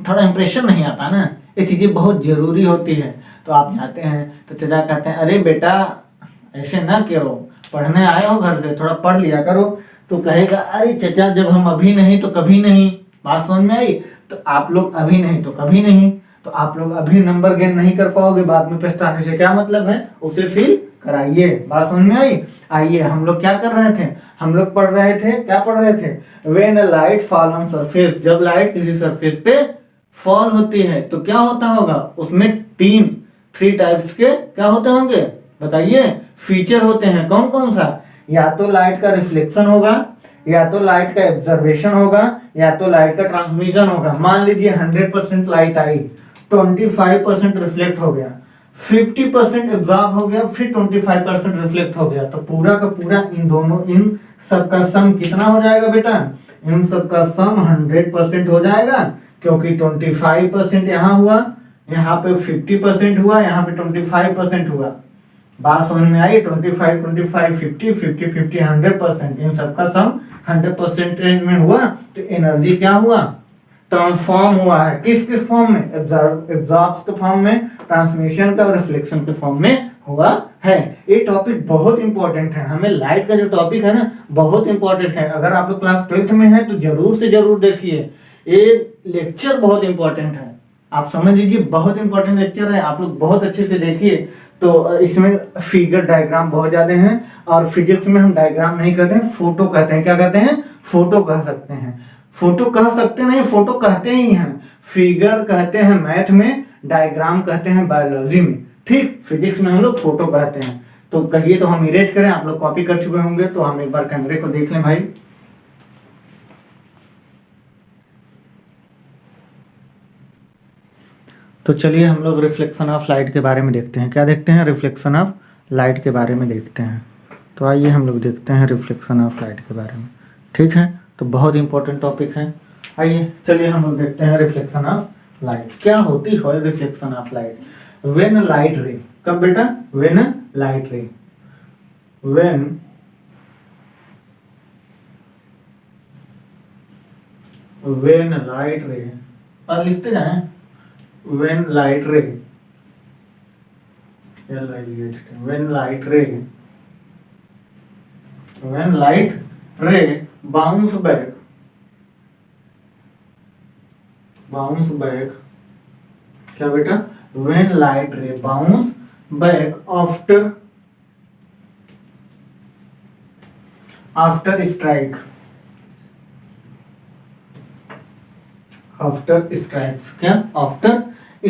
थोड़ा इम्प्रेशन नहीं आता ना, ये चीज़ें बहुत ज़रूरी होती है। तो आप जाते हैं तो चचा कहते हैं अरे बेटा ऐसे ना करो, पढ़ने आए हो घर से, थोड़ा पढ़ लिया करो। तो कहेगा अरे चचा जब हम अभी नहीं तो कभी नहीं। बात समझ में आई? तो आप लोग अभी नहीं तो कभी नहीं, तो आप लोग अभी नंबर गेन नहीं कर पाओगे, बाद में पछताने से क्या मतलब है, उसे फील कराइए। बात समझ में आई? आइए हम लोग क्या कर रहे थे, हम लोग पढ़ रहे थे, क्या पढ़ रहे थे, when a light fall on surface, जब लाइट किसी सरफेस पे फॉल होती है तो क्या होता होगा, उसमें थ्री टाइप्स के क्या होते होंगे बताइए, फीचर होते हैं। कौन कौन सा? या तो लाइट का रिफ्लेक्शन होगा, या तो लाइट का एब्जर्वेशन होगा, या तो लाइट का ट्रांसमिशन होगा। मान लीजिए 100% लाइट आई, 25% रिफ्लेक्ट हो गया, 50% एब्जॉर्ब हो गया, फिर 25% रिफ्लेक्ट हो गया। तो पूरा का पूरा इन सबका सम कितना हो जाएगा बेटा? इन सबका सम 100% हो जाएगा, क्योंकि 25% यहाँ हुआ, यहाँ पे 50% हुआ, यहाँ पे 25% हुआ। बात समझ में आई? 25 25 50 50 50 100%, इन सबका सम 100% में हुआ, तो एनर्जी क्या हुआ, ट्रांसफॉर्म हुआ है। किस किस फॉर्म में? एब्जॉर्ब के फॉर्म में, ट्रांसमिशन का और रिफ्लेक्शन के फॉर्म में हुआ है। ये टॉपिक बहुत इंपॉर्टेंट है, हमें लाइट का जो टॉपिक है ना बहुत इंपॉर्टेंट है। अगर आप क्लास 12th में है तो जरूर से जरूर देखिए, ये लेक्चर बहुत इंपॉर्टेंट है। आप समझ लीजिए बहुत इंपॉर्टेंट लेक्चर है, आप लोग बहुत अच्छे से देखिए। तो इसमें फिगर डायग्राम बहुत ज्यादा हैं, और फिजिक्स में हम डायग्राम नहीं कहते हैं, फोटो कहते हैं। क्या कहते हैं? फोटो कह सकते हैं। फोटो कह सकते नहीं, फोटो कहते ही हैं। फिगर कहते हैं मैथ में, डायग्राम कहते हैं बायोलॉजी में, ठीक। फिजिक्स में हम लोग फोटो कहते हैं। तो कहिए तो हम इरेज करें, आप लोग कॉपी कर चुके होंगे, तो हम एक बार कैमरे को देख लें भाई। तो चलिए हम लोग रिफ्लेक्शन ऑफ लाइट के बारे में देखते हैं। क्या देखते हैं? रिफ्लेक्शन ऑफ लाइट के बारे में देखते हैं। तो आइए हम लोग देखते हैं रिफ्लेक्शन ऑफ लाइट के बारे में, ठीक है। तो बहुत इंपॉर्टेंट टॉपिक है। आइए चलिए हम लोग देखते हैं रिफ्लेक्शन ऑफ लाइट। क्या होती है reflection of light? When light रे, कब बेटा? व्हेन लाइट रे, व्हेन लाइट रे, और लिखते जाएं, when light ray, when light ray bounce back क्या बेटा? when light ray bounce back after strikes, क्या? after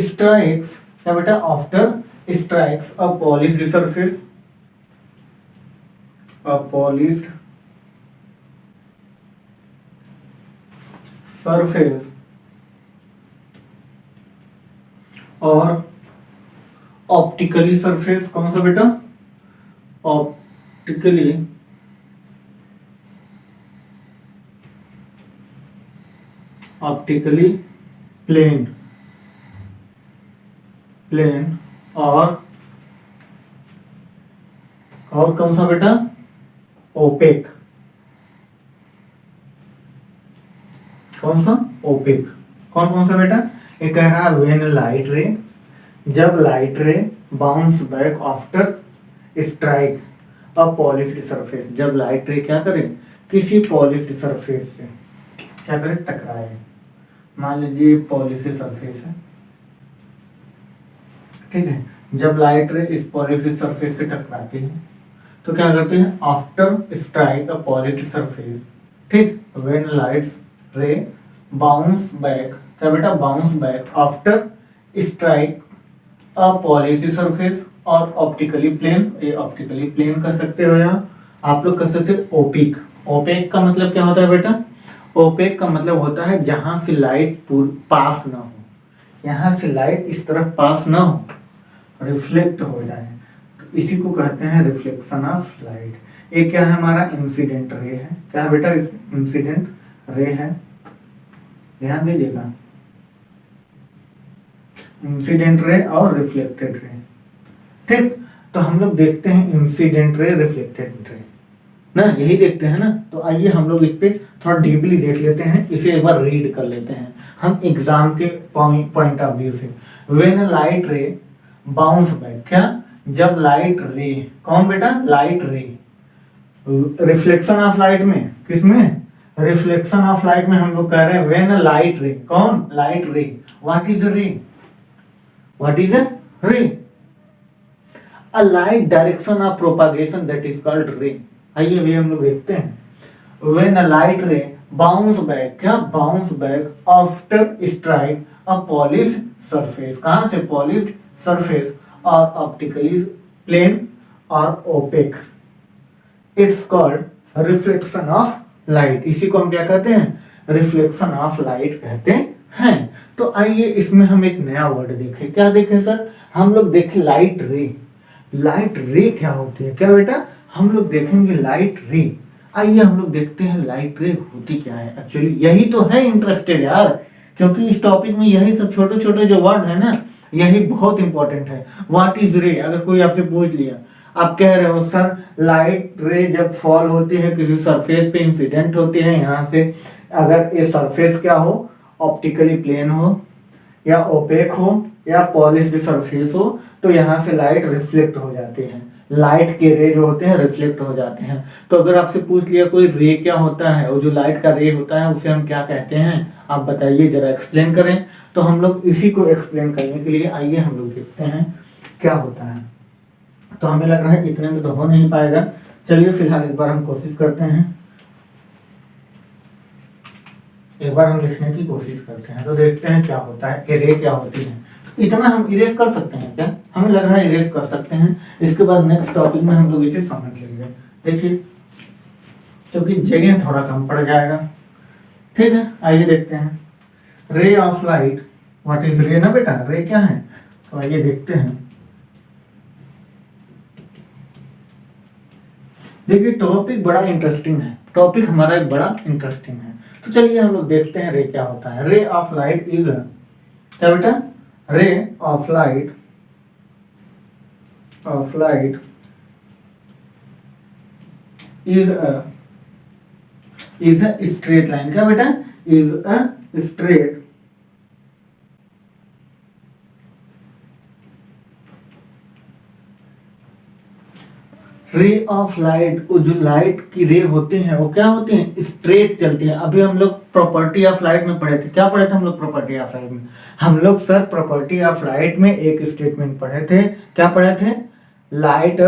strikes, क्या बेटा? after strikes a polished surface, और ऑप्टिकली सरफेस। कौन सा बेटा? ऑप्टिकली प्लेन और कौन सा बेटा? ओपेक। कौन सा? ओपेक। कौन सा बेटा? ये कह रहा है व्हेन लाइट रे, जब light ray bounce back after strike अ पॉलिश्ड सरफेस, जब लाइट रे क्या करे? किसी पॉलिश्ड सरफेस से क्या करे? टकराए। मान लीजिए पॉलिश्ड सरफेस है, ठीक है। जब लाइट रे इस पॉलिश्ड सरफेस से टकराती है तो क्या करते हैं? आफ्टर स्ट्राइक अ पॉलिश्ड सरफेस, ठीक। व्हेन लाइट्स रे बाउंस बैक, क्या बेटा? बाउंस बैक आफ्टर स्ट्राइक अ पॉलिश्ड सरफेस, और ऑप्टिकली प्लेन, ये ऑप्टिकली प्लेन कर सकते हो, या आप लोग कर सकते हो ओपिक। ओपेक का मतलब क्या होता है बेटा? ओपेक का मतलब होता है जहां से लाइट पास ना हो, यहाँ से लाइट इस तरफ पास ना हो, रिफ्लेक्ट हो जाए, तो इसी को कहते हैं रिफ्लेक्शन ऑफ लाइट। ये क्या है? हमारा इंसिडेंट रे है। क्या है बेटा? इस इंसिडेंट रे है, ध्यान दीजिएगा, इंसिडेंट रे और रिफ्लेक्टेड रे। ठीक, तो हम लोग देखते हैं इंसिडेंट रे, रिफ्लेक्टेड रे ना, यही देखते हैं ना। तो आइए हम लोग इस पे थोड़ा डीपली देख लेते हैं, इसे एक बार रीड कर लेते हैं हम एग्जाम के पॉइंट ऑफ व्यू से। When light ray bounce back, क्या? जब लाइट रे, कौन बेटा? लाइट रे, रिफ्लेक्शन ऑफ लाइट में, किसमें? रिफ्लेक्शन ऑफ लाइट में हम लोग कह रहे हैं व्हेन लाइट रे, कौन? Light ray. What is ray? What is a ray? A light direction of propagation that is called ray. आइए भी हम लोग देखते हैं। When a light ray bounce back, क्या? Bounce back after strike a polish surface, कहां से? Polished surface और ऑप्टिकली प्लेन और opaque, it's called reflection of light. इसी को हम क्या कहते हैं? रिफ्लेक्शन ऑफ लाइट कहते हैं। तो आइए इसमें हम एक नया वर्ड देखें। क्या देखें सर? हम लोग देखें लाइट रे। लाइट रे क्या होती है? क्या बेटा? हम लोग देखेंगे लाइट रे। आइए हम लोग देखते हैं लाइट रे होती क्या है। एक्चुअली यही तो है इंटरेस्टेड यार, क्योंकि इस टॉपिक में यही सब छोटे छोटे जो वर्ड है ना, यही बहुत इंपॉर्टेंट है। व्हाट इज रे? अगर कोई आपसे पूछ लिया, आप कह रहे हो सर लाइट रे जब फॉल होती है किसी सरफेस पे, इंसिडेंट होती है यहाँ से, अगर ये सरफेस क्या हो? ऑप्टिकली प्लेन हो या ओपेक हो या पॉलिश्ड सरफेस हो, तो यहाँ से लाइट रिफ्लेक्ट हो जाती है। लाइट के रे जो होते हैं रिफ्लेक्ट हो जाते हैं। तो अगर आपसे पूछ लिया कोई रे क्या होता है, और जो लाइट का रे होता है उसे हम क्या कहते हैं, आप बताइए जरा, एक्सप्लेन करें। तो हम लोग इसी को एक्सप्लेन करने के लिए आइए हम लोग देखते हैं क्या होता है। तो हमें लग रहा है इतने में तो हो नहीं पाएगा, चलिए फिलहाल एक बार हम कोशिश करते हैं, एक बार हम लिखने की कोशिश करते हैं, तो देखते हैं क्या होता है, रे क्या होती है। इतना हम इरेज कर सकते हैं क्या? हमें लग रहा है इरेज कर सकते हैं। इसके बाद नेक्स्ट टॉपिक में हम लोग इसे समझ लेंगे। देखिए, क्योंकि जगह थोड़ा कम पड़ जाएगा। ठीक है, आइए देखते हैं रे ऑफ लाइट। व्हाट इज रे ना बेटा? रे क्या है? तो आइए देखते हैं। देखिए टॉपिक बड़ा इंटरेस्टिंग है, टॉपिक हमारा एक बड़ा इंटरेस्टिंग है। तो चलिए हम लोग देखते हैं रे क्या होता है। रे ऑफ लाइट इज, क्या बेटा? रे of light is a straight line. क्या बेटा? इज अ स्ट्रेट रे ऑफ लाइट। जो लाइट की रे होते हैं वो क्या होते हैं? स्ट्रेट चलती है। अभी हम लोग प्रॉपर्टी ऑफ लाइट में पढ़े थे। क्या पढ़े थे हम लोग प्रॉपर्टी ऑफ लाइट में? हम लोग सर प्रॉपर्टी ऑफ लाइट में एक स्टेटमेंट पढ़े थे। क्या पढ़े थे? Light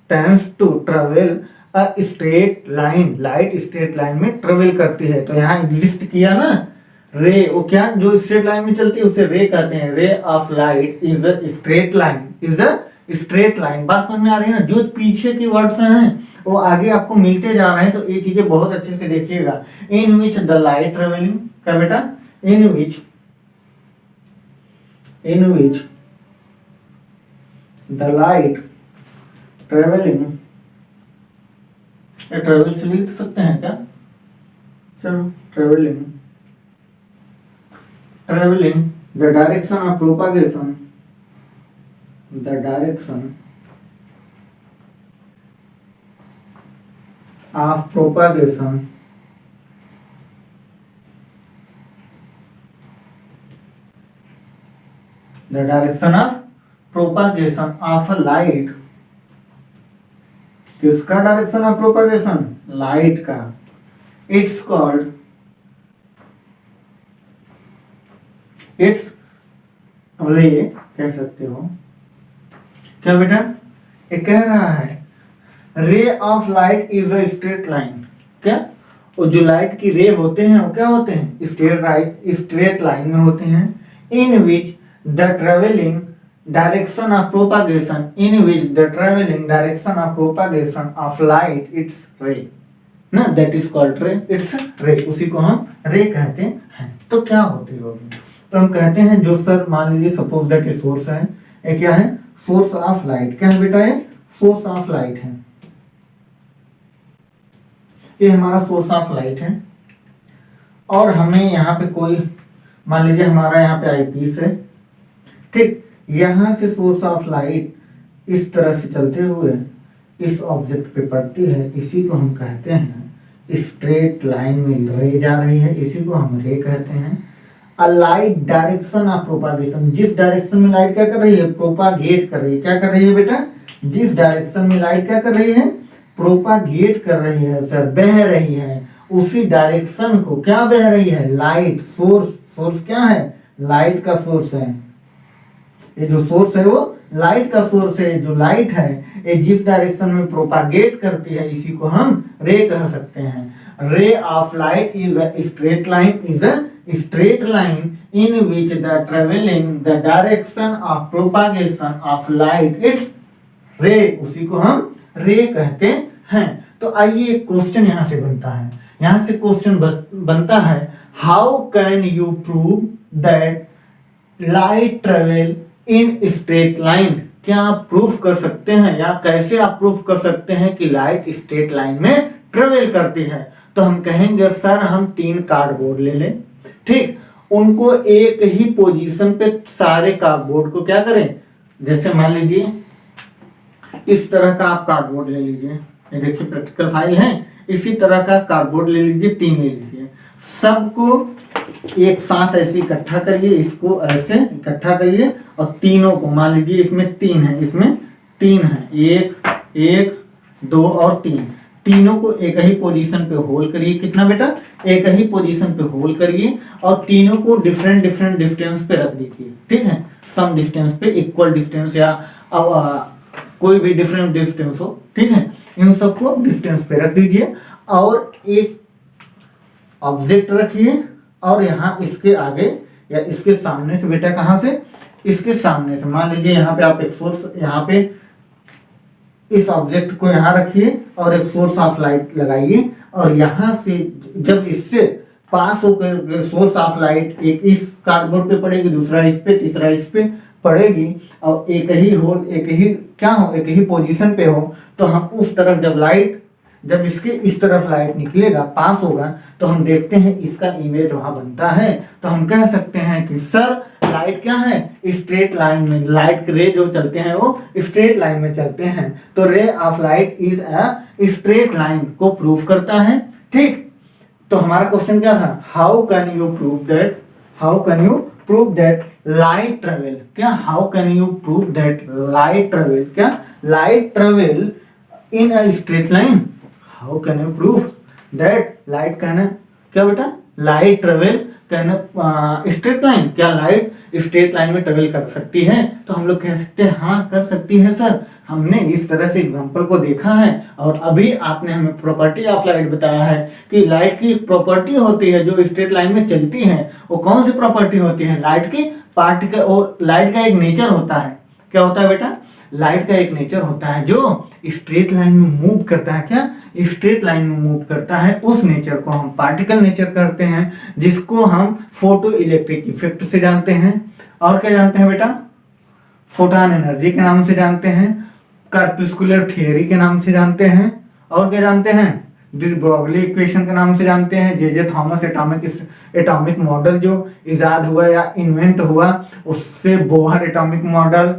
tends to travel a straight line. Light straight line में ट्रेवल करती है। तो यहाँ एग्जिस्ट किया ना रे, वो क्या? जो स्ट्रेट लाइन में चलती है उसे रे कहते हैं। रे of light is a straight line, is a straight line. बात समझ में आ रही है ना? जो पीछे की वर्ड्स हैं वो आगे आपको मिलते जा रहे हैं, तो ये चीजें बहुत अच्छे से देखिएगा। In which the light travelling, क्या बेटा? In which the light travelling, travel से लिख सकते हैं क्या? चलो, travelling the direction of propagation, the direction of propagation of light। किसका डायरेक्शन ऑफ प्रोपागेशन? लाइट का। इट्स कॉल्ड, इट्स रे कह सकते हो। क्या बेटा? ये कह रहा है रे of light is a straight line. क्या? और जो लाइट की रे होते हैं वो क्या होते हैं? स्ट्रेट लाइन में होते हैं। In which the travelling direction of propagation in which the travelling direction of propagation of light it's ray ना, that is called ray, it's ray, उसी को हम रे कहते हैं। तो क्या होती होगी, तो हम कहते हैं जो सर मान लीजिए सपोज दैट ये सोर्स है, ये क्या है, सोर्स ऑफ लाइट, क्या है बेटा, ये सोर्स ऑफ लाइट है, ये हमारा सोर्स ऑफ लाइट है। और हमें यहाँ पे कोई मान लीजिए हमारा यहाँ पे आईपीस है, ठीक, यहाँ से सोर्स ऑफ लाइट इस तरह से चलते हुए इस ऑब्जेक्ट पे पड़ती है, इसी को हम कहते हैं स्ट्रेट लाइन में रे जा रही है, इसी को हम रे कहते हैं। अ लाइट डायरेक्शन ऑफ प्रोपागेशन, जिस डायरेक्शन में लाइट क्या कर रही है, प्रोपागेट कर रही है, क्या कर रही है बेटा, जिस डायरेक्शन में लाइट क्या कर रही है, प्रोपागेट कर रही है सर, बह रही है, उसी डायरेक्शन को क्या बह रही है, लाइट, सोर्स, सोर्स क्या है, लाइट का सोर्स है, ये जो सोर्स है वो लाइट का सोर्स है, जो लाइट है ये जिस डायरेक्शन में प्रोपागेट करती है इसी को हम रे कह सकते हैं। रे of light is a straight line, is a straight line in which the travelling the direction of propagation of light it's ray, उसी को हम रे कहते हैं। तो आइए एक क्वेश्चन यहां से बनता है, यहां से क्वेश्चन बनता है, how can you prove that light travel in straight line, क्या आप प्रूफ कर सकते हैं या कैसे आप प्रूफ कर सकते हैं कि लाइट स्ट्रेट लाइन में ट्रेवल करती है। तो हम कहेंगे सर हम 3 कार्डबोर्ड ले लें, ठीक, उनको एक ही पोजीशन पे सारे कार्डबोर्ड को क्या करें, जैसे मान लीजिए इस तरह का आप कार्डबोर्ड ले लीजिए, ये देखिए प्रैक्टिकल फाइल है, इसी तरह का कार्डबोर्ड ले लीजिए, 3 ले लीजिए, सबको एक साथ ऐसे इकट्ठा करिए, इसको ऐसे इकट्ठा करिए और तीनों को मान लीजिए इसमें 3 है, इसमें 3 है, 1 2 और 3, तीनों को एक ही पोजीशन पे होल्ड करिए, कितना बेटा, एक ही पोजीशन पे होल्ड करिए और तीनों को डिफरेंट डिफरेंट डिस्टेंस पे रख दीजिए, ठीक है, सम डिस्टेंस पे, इक्वल डिस्टेंस या कोई भी डिफरेंट डिस्टेंस हो, ठीक है, इन सबको डिस्टेंस पे रख दीजिए और एक ऑब्जेक्ट रखिए और यहाँ इसके आगे या इसके सामने से बेटा, कहां से, इसके सामने से, मान लीजिए यहाँ पे आप एक सोर्स, यहाँ पे इस ऑब्जेक्ट को यहाँ रखिए और एक सोर्स ऑफ लाइट लगाइए और यहाँ से जब इससे पास होकर सोर्स ऑफ लाइट एक इस कार्डबोर्ड पे पड़ेगी, दूसरा इस पे, तीसरा इस पे पड़ेगी और एक ही होल, एक ही क्या हो, एक ही पोजीशन पे हो, तो हम उस तरफ जब इसके इस तरफ लाइट निकलेगा, पास होगा, तो हम देखते हैं इसका इमेज वहां बनता है, तो हम कह सकते हैं कि सर लाइट क्या है, स्ट्रेट लाइन में, लाइट के रे जो चलते हैं वो स्ट्रेट लाइन में चलते हैं, तो ray of light is a straight line को प्रूव करता है, ठीक। तो हमारा क्वेश्चन क्या था, how can you prove that, how can you prove that light travel, क्या, how can you prove that light travel, क्या, light travel in a straight line, how can you prove that light can, क्या बेटा, light travel can straight line, क्या light straight line में travel कर सकती है। तो हम लोग कह सकते हैं हाँ कर सकती है सर, हमने इस तरह से एग्जांपल को देखा है और अभी आपने हमें प्रॉपर्टी ऑफ लाइट बताया है कि लाइट की प्रॉपर्टी होती है जो स्ट्रेट लाइन में चलती है, वो कौन सी प्रॉपर्टी होती है, लाइट की पार्टिकल, और लाइट का एक नेचर होता है, क्या होता है बेटा, लाइट का एक नेचर होता है जो स्ट्रेट लाइन में मूव करता है, क्या, स्ट्रेट लाइन में मूव करता है, उस नेचर को हम पार्टिकल नेचर करते हैं, जिसको हम फोटो इलेक्ट्रिक इफेक्ट से जानते हैं, और क्या जानते हैं बेटा, फोटॉन एनर्जी के नाम से जानते हैं, कार्पुस्कुलर थियरी के नाम से जानते हैं, और क्या जानते हैं, डी ब्रोगली इक्वेशन के नाम से जानते हैं, जे थॉमस एटॉमिक मॉडल जो इजाद हुआ या इन्वेंट हुआ, उससे बोहर एटॉमिक मॉडल,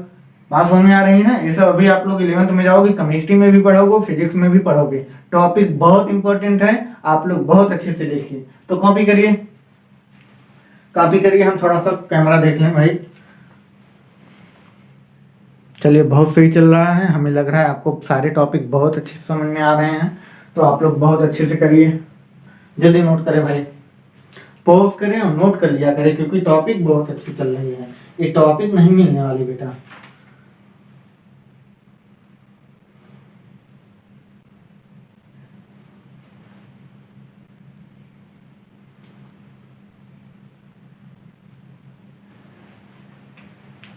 बात समझ में आ रही है ना। ये सब अभी आप लोग 11th में जाओगे, केमिस्ट्री में भी पढ़ोगे, फिजिक्स में भी पढ़ोगे, टॉपिक बहुत इंपॉर्टेंट है, आप लोग बहुत अच्छे से देखिए। तो कॉपी करिए, कॉपी करिए, हम थोड़ा सा कैमरा देख लें भाई। चलिए बहुत सही चल रहा है, हमें लग रहा है आपको सारे टॉपिक बहुत अच्छे से समझ में आ रहे हैं, तो आप लोग बहुत अच्छे से करिए, जल्दी नोट करें भाई, पॉज करें और नोट कर लिया करें, क्योंकि टॉपिक बहुत अच्छी चल रही है, ये टॉपिक नहीं मिलने वाली बेटा।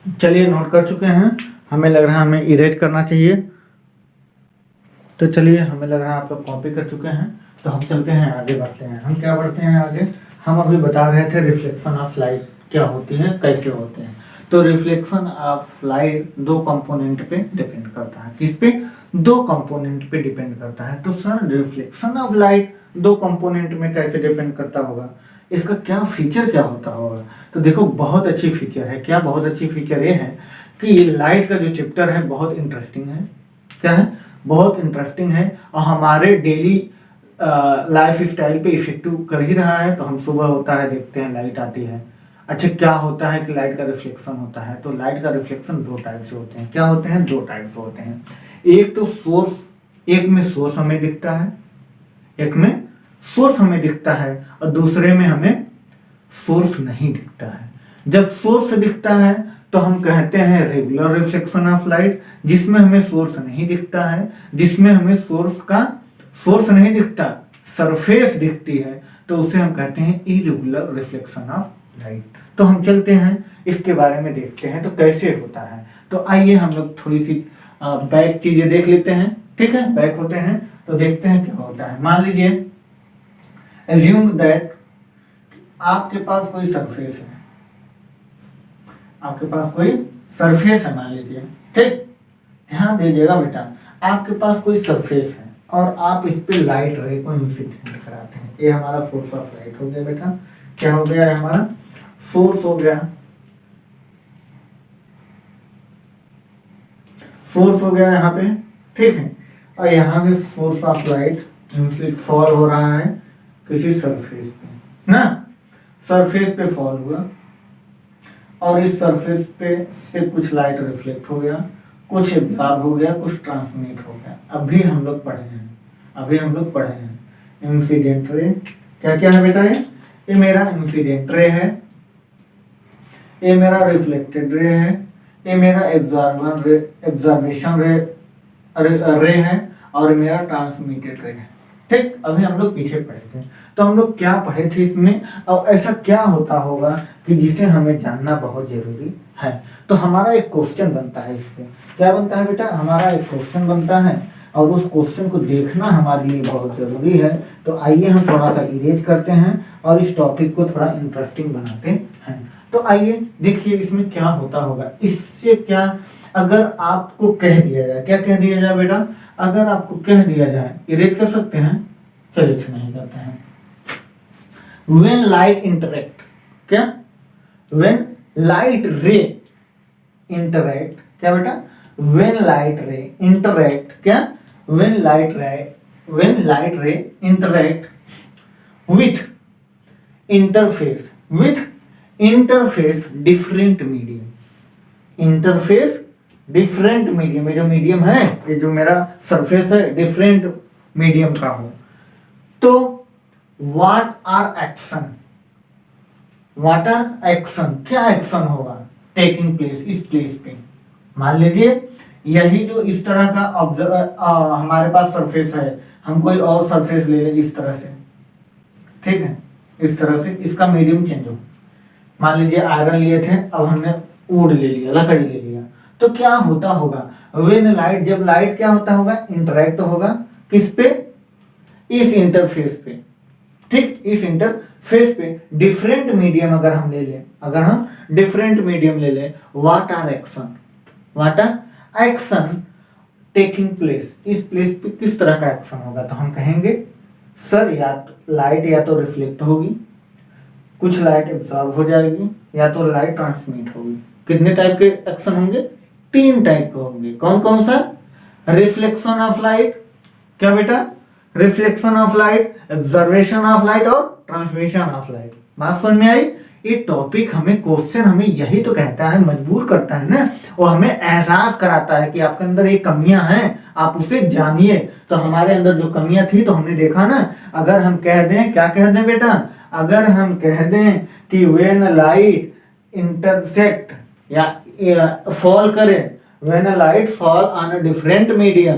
चलिए नोट कर चुके हैं, हमें लग रहा है हमें इरेज करना चाहिए। तो चलिए हमें लग रहा है आप लोग कॉपी कर चुके हैं, तो हम चलते हैं आगे बढ़ते हैं। हम क्या बढ़ते हैं आगे, हम अभी बता रहे थे रिफ्लेक्शन ऑफ लाइट क्या होती है, कैसे होते हैं। तो रिफ्लेक्शन ऑफ लाइट दो कंपोनेंट पे डिपेंड करता है। किस पे? दो कंपोनेंट पे डिपेंड करता है। तो सर रिफ्लेक्शन ऑफ लाइट दो कंपोनेंट में कैसे डिपेंड करता होगा, इसका क्या फीचर क्या होता होगा? तो देखो बहुत अच्छी फीचर है। क्या बहुत अच्छी फीचर ये है कि ये लाइट का जो चैप्टर है बहुत इंटरेस्टिंग है। क्या है? बहुत इंटरेस्टिंग है और हमारे डेली लाइफ स्टाइल पे इफेक्टिव कर ही रहा है। तो हम सुबह होता है देखते हैं लाइट आती है। अच्छा क्या होता है कि लाइट का रिफ्लेक्शन होता है। तो लाइट का रिफ्लेक्शन दो टाइप से होते हैं। क्या होते हैं? दो टाइप से होते हैं। एक तो सोर्स, एक में सोर्स हमें दिखता है, एक में सोर्स हमें दिखता है और दूसरे में हमें सोर्स नहीं दिखता है। जब सोर्स दिखता है तो हम कहते हैं रेगुलर रिफ्लेक्शन ऑफ लाइट, जिसमें हमें सोर्स नहीं दिखता है, जिसमें हमें सोर्स नहीं दिखता, सरफेस दिखती है, तो उसे हम कहते हैं इरेगुलर रिफ्लेक्शन ऑफ लाइट। तो हम चलते हैं इसके बारे में देखते हैं तो कैसे होता है। तो आइए हम लोग थोड़ी सी बैक चीजें देख लेते हैं। ठीक है, बैक होते हैं तो देखते हैं क्या होता है। मान लीजिए एज्यूम दैट आपके पास कोई सरफेस है, आपके पास कोई सरफेस है मान लीजिए। ठीक, ध्यान दीजिएगा बेटा, आपके पास कोई सरफेस है और आप इस पे लाइट रे को इंसिडेंट कराते हैं। ये हमारा सोर्स ऑफ लाइट हो गया बेटा। क्या हो गया? हमारा सोर्स हो गया, सोर्स हो गया यहाँ पे। ठीक है, और यहाँ से सोर्स ऑफ लाइट इंसिड फॉल हो रहा है किसी सरफेस पे ना, सरफेस पे फॉल हुआ और इस सरफेस पे से कुछ लाइट रिफ्लेक्ट हो गया, कुछ एब्जॉर्ब हो गया, कुछ ट्रांसमिट हो गया। अभी हम लोग पढ़े हैं इंसिडेंट रे। क्या क्या है बेटा? ये मेरा इंसिडेंट रे है, ये मेरा रिफ्लेक्टेड रे है, ये मेरा एब्जॉर्वेशन रे है और मेरा ट्रांसमिटेड रे है। ठीक, अभी हम लोग पीछे पढ़े थे। तो हम लोग क्या पढ़े थे इसमें और ऐसा क्या होता होगा कि जिसे हमें जानना बहुत जरूरी है। तो हमारा एक क्वेश्चन बनता है इससे। क्या बनता है बेटा? हमारा एक क्वेश्चन बनता है और उस क्वेश्चन को देखना हमारे लिए बहुत जरूरी है। तो आइए हम थोड़ा सा इरेज करते हैं और इस टॉपिक को थोड़ा इंटरेस्टिंग बनाते हैं। तो आइए देखिए इसमें क्या होता होगा। इससे क्या, अगर आपको कह दिया जाए, क्या कह दिया जाए बेटा? अगर आपको कह दिया जाए, इरेज कर सकते हैं? चलिए अच्छा नहीं करते हैं। When light interact, क्या? When light ray interact, क्या बेटा? When light ray interact, क्या? When light ray interact with interface different medium, ये जो मीडियम है, ये जो मेरा सरफेस है डिफरेंट मीडियम का हो, तो व्हाट आर एक्शन, क्या एक्शन होगा टेकिंग प्लेस इस प्लेस पे। मान लीजिए यही जो इस तरह का हमारे पास सरफेस है, हम कोई और सरफेस ले लें इस तरह से। ठीक है, इस तरह से इसका मीडियम चेंज हो। मान लीजिए आयरन लिए थे, अब हमने वुड ले लिया, लकड़ी ले लिया। तो क्या होता होगा व्हेन लाइट, जब लाइट क्या होता होगा? इंटरेक्ट होगा किस पे? इस इंटरफेस पे। ठीक, इस इंटरफेस पे डिफरेंट मीडियम अगर हम डिफरेंट मीडियम ले लें, what are action taking place, इस प्लेस पे किस तरह का एक्शन होगा? तो हम कहेंगे सर या तो लाइट या तो रिफ्लेक्ट होगी, कुछ लाइट एब्जॉर्ब हो जाएगी, या तो लाइट ट्रांसमिट होगी। कितने टाइप के एक्शन होंगे? 3 टाइप के होंगे। कौन कौन सा? रिफ्लेक्शन ऑफ लाइट, क्या बेटा? Reflection of light, observation of light और ट्रांसमिशन ऑफ लाइट। बात समझ में आई? ये टॉपिक हमें, क्वेश्चन हमें यही तो कहता है, मजबूर करता है ना, और हमें एहसास कराता है कि आपके अंदर ये कमियां हैं, आप उसे जानिए। तो हमारे अंदर जो कमियां थी तो हमने देखा ना, अगर हम कह दें, क्या कह दें बेटा? अगर हम कह दें कि व्हेन लाइट इंटरसेक्ट या फॉल करे, when light fall on a different medium,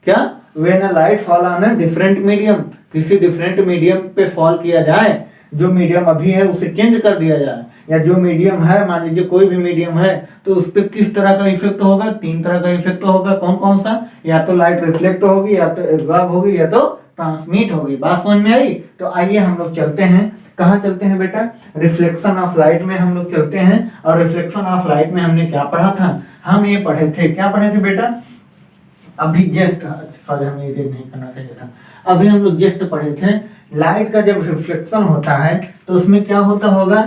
क्या? When light fall on a different medium, किसी डिफरेंट मीडियम पे फॉल किया जाए जो मीडियम अभी है उसे चेंज कर दिया जाए, या जो मीडियम है, मान लीजिए कोई भी मीडियम है, तो उस पर किस तरह का इफेक्ट होगा? 3 तरह का इफेक्ट होगा। कौन कौन सा? या तो लाइट रिफ्लेक्ट होगी, या तो एब्जॉर्ब होगी, या तो ट्रांसमिट होगी। बात समझ में आई? तो आइए हम लोग चलते हैं, कहाँ चलते हैं बेटा? रिफ्लेक्शन ऑफ लाइट में हम लोग चलते हैं। और रिफ्लेक्शन ऑफ लाइट में हमने क्या पढ़ा था? हम ये पढ़े थे, क्या पढ़े थे बेटा? अभी जस्ट, सॉरी हमें ये नहीं करना चाहिए था। अभी हम लोग जस्ट पढ़े थे, लाइट का जब रिफ्लेक्शन होता है तो उसमें क्या होता होगा?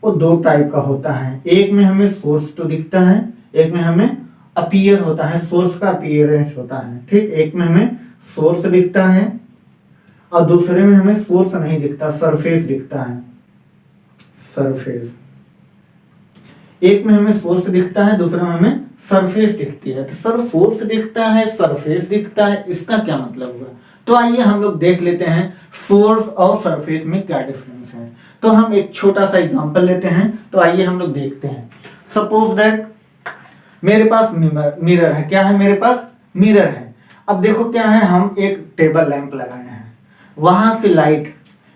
वो 2 टाइप का होता है। एक में हमें सोर्स तो दिखता है, एक में हमें अपीयर होता है, सोर्स का अपीयरेंस होता है, ठीक। एक में हमें सोर्स दिखता है और दूसरे में हमें सोर्स नहीं दिखता, सरफेस दिखता है, सरफेस। एक में हमें सोर्स दिखता है, दूसरे में हमें सरफेस दिखती है। तो सर सोर्स दिखता है, सरफेस दिखता है, इसका क्या मतलब हुआ? तो आइए हम लोग देख लेते हैं सोर्स और सरफेस में क्या डिफरेंस है। तो हम एक छोटा सा एग्जांपल लेते हैं। तो आइए हम लोग देखते हैं। सपोज दैट मेरे पास मिरर है। क्या है? मेरे पास मिरर है। अब देखो क्या है, हम एक टेबल लैंप लगाए हैं, वहां से लाइट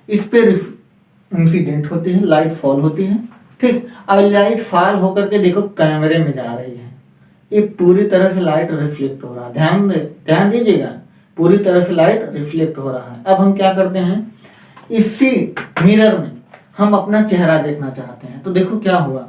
इस पे इंसिडेंट होती है, लाइट फॉल होती है, ठीक। अब लाइट फॉल होकर के देखो कैमरे में जा रही है, ये पूरी तरह से लाइट रिफ्लेक्ट हो रहा है। ध्यान दीजिएगा, पूरी तरह से लाइट रिफ्लेक्ट हो रहा है। अब हम क्या करते हैं, इसी मिरर में हम अपना चेहरा देखना चाहते हैं। तो देखो क्या हुआ,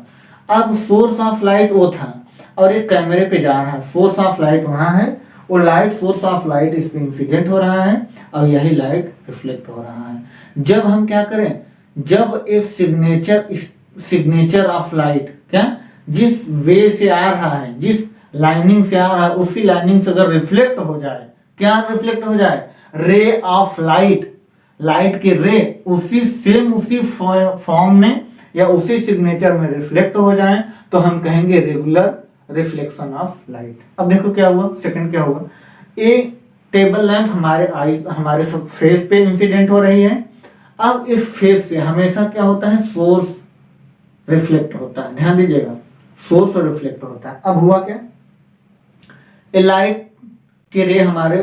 अब सोर्स ऑफ लाइट वो था और ये कैमरे पे जा रहा है। सोर्स ऑफ लाइट वहां है, वो लाइट, सोर्स ऑफ लाइट इस पे इंसिडेंट हो रहा है और यही लाइट रिफ्लेक्ट हो रहा है। जब हम क्या करें, जब एक सिग्नेचर ऑफ लाइट, क्या, जिस वे से आ रहा है, जिस लाइनिंग से आ रहा है, उसी लाइनिंग से अगर रिफ्लेक्ट हो जाए, क्या रिफ्लेक्ट हो जाए? रे ऑफ लाइट, लाइट के रे उसी सेम, उसी फॉर्म में या उसी सिग्नेचर में रिफ्लेक्ट हो जाए, तो हम कहेंगे रेगुलर रिफ्लेक्शन ऑफ लाइट। अब देखो क्या हुआ, सेकंड क्या हुआ, ये टेबल लैंप हमारे सब फेस पे इंसिडेंट हो रही है। अब इस फेस से हमेशा क्या होता है, सोर्स रिफ्लेक्ट होता है। ध्यान दीजिएगा, सोर्स रिफ्लेक्ट होता है। अब हुआ क्या, ये लाइट के रे हमारे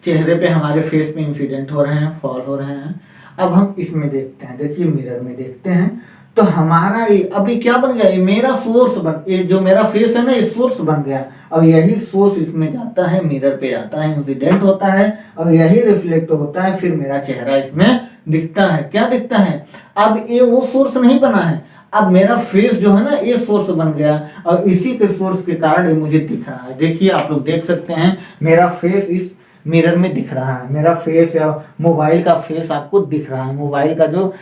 चेहरे पे, हमारे फेस पे इंसिडेंट हो रहे हैं, फॉल हो रहे हैं। अब हम इसमें देखते हैं, देखिए मिरर में देखते हैं, तो हमारा ये अभी क्या बन गया, ये मेरा सोर्स ये जो मेरा फेस है ना, ये सोर्स बन गया और यही सोर्स इसमें जाता है, मिरर पे जाता है, इंसिडेंट होता है और यही रिफ्लेक्ट होता है, फिर मेरा चेहरा इसमें दिखता है। क्या दिखता है? अब ये वो सोर्स नहीं बना है, अब मेरा फेस जो है ना, ये सोर्स बन गया और इसी के सोर्स के कारण ये मुझे दिख रहा है। देखिए आप लोग देख सकते हैं, मेरा फेस इस मिरर में दिख रहा है, मेरा फेस या मोबाइल का फेस आपको दिख रहा है। मोबाइल का जो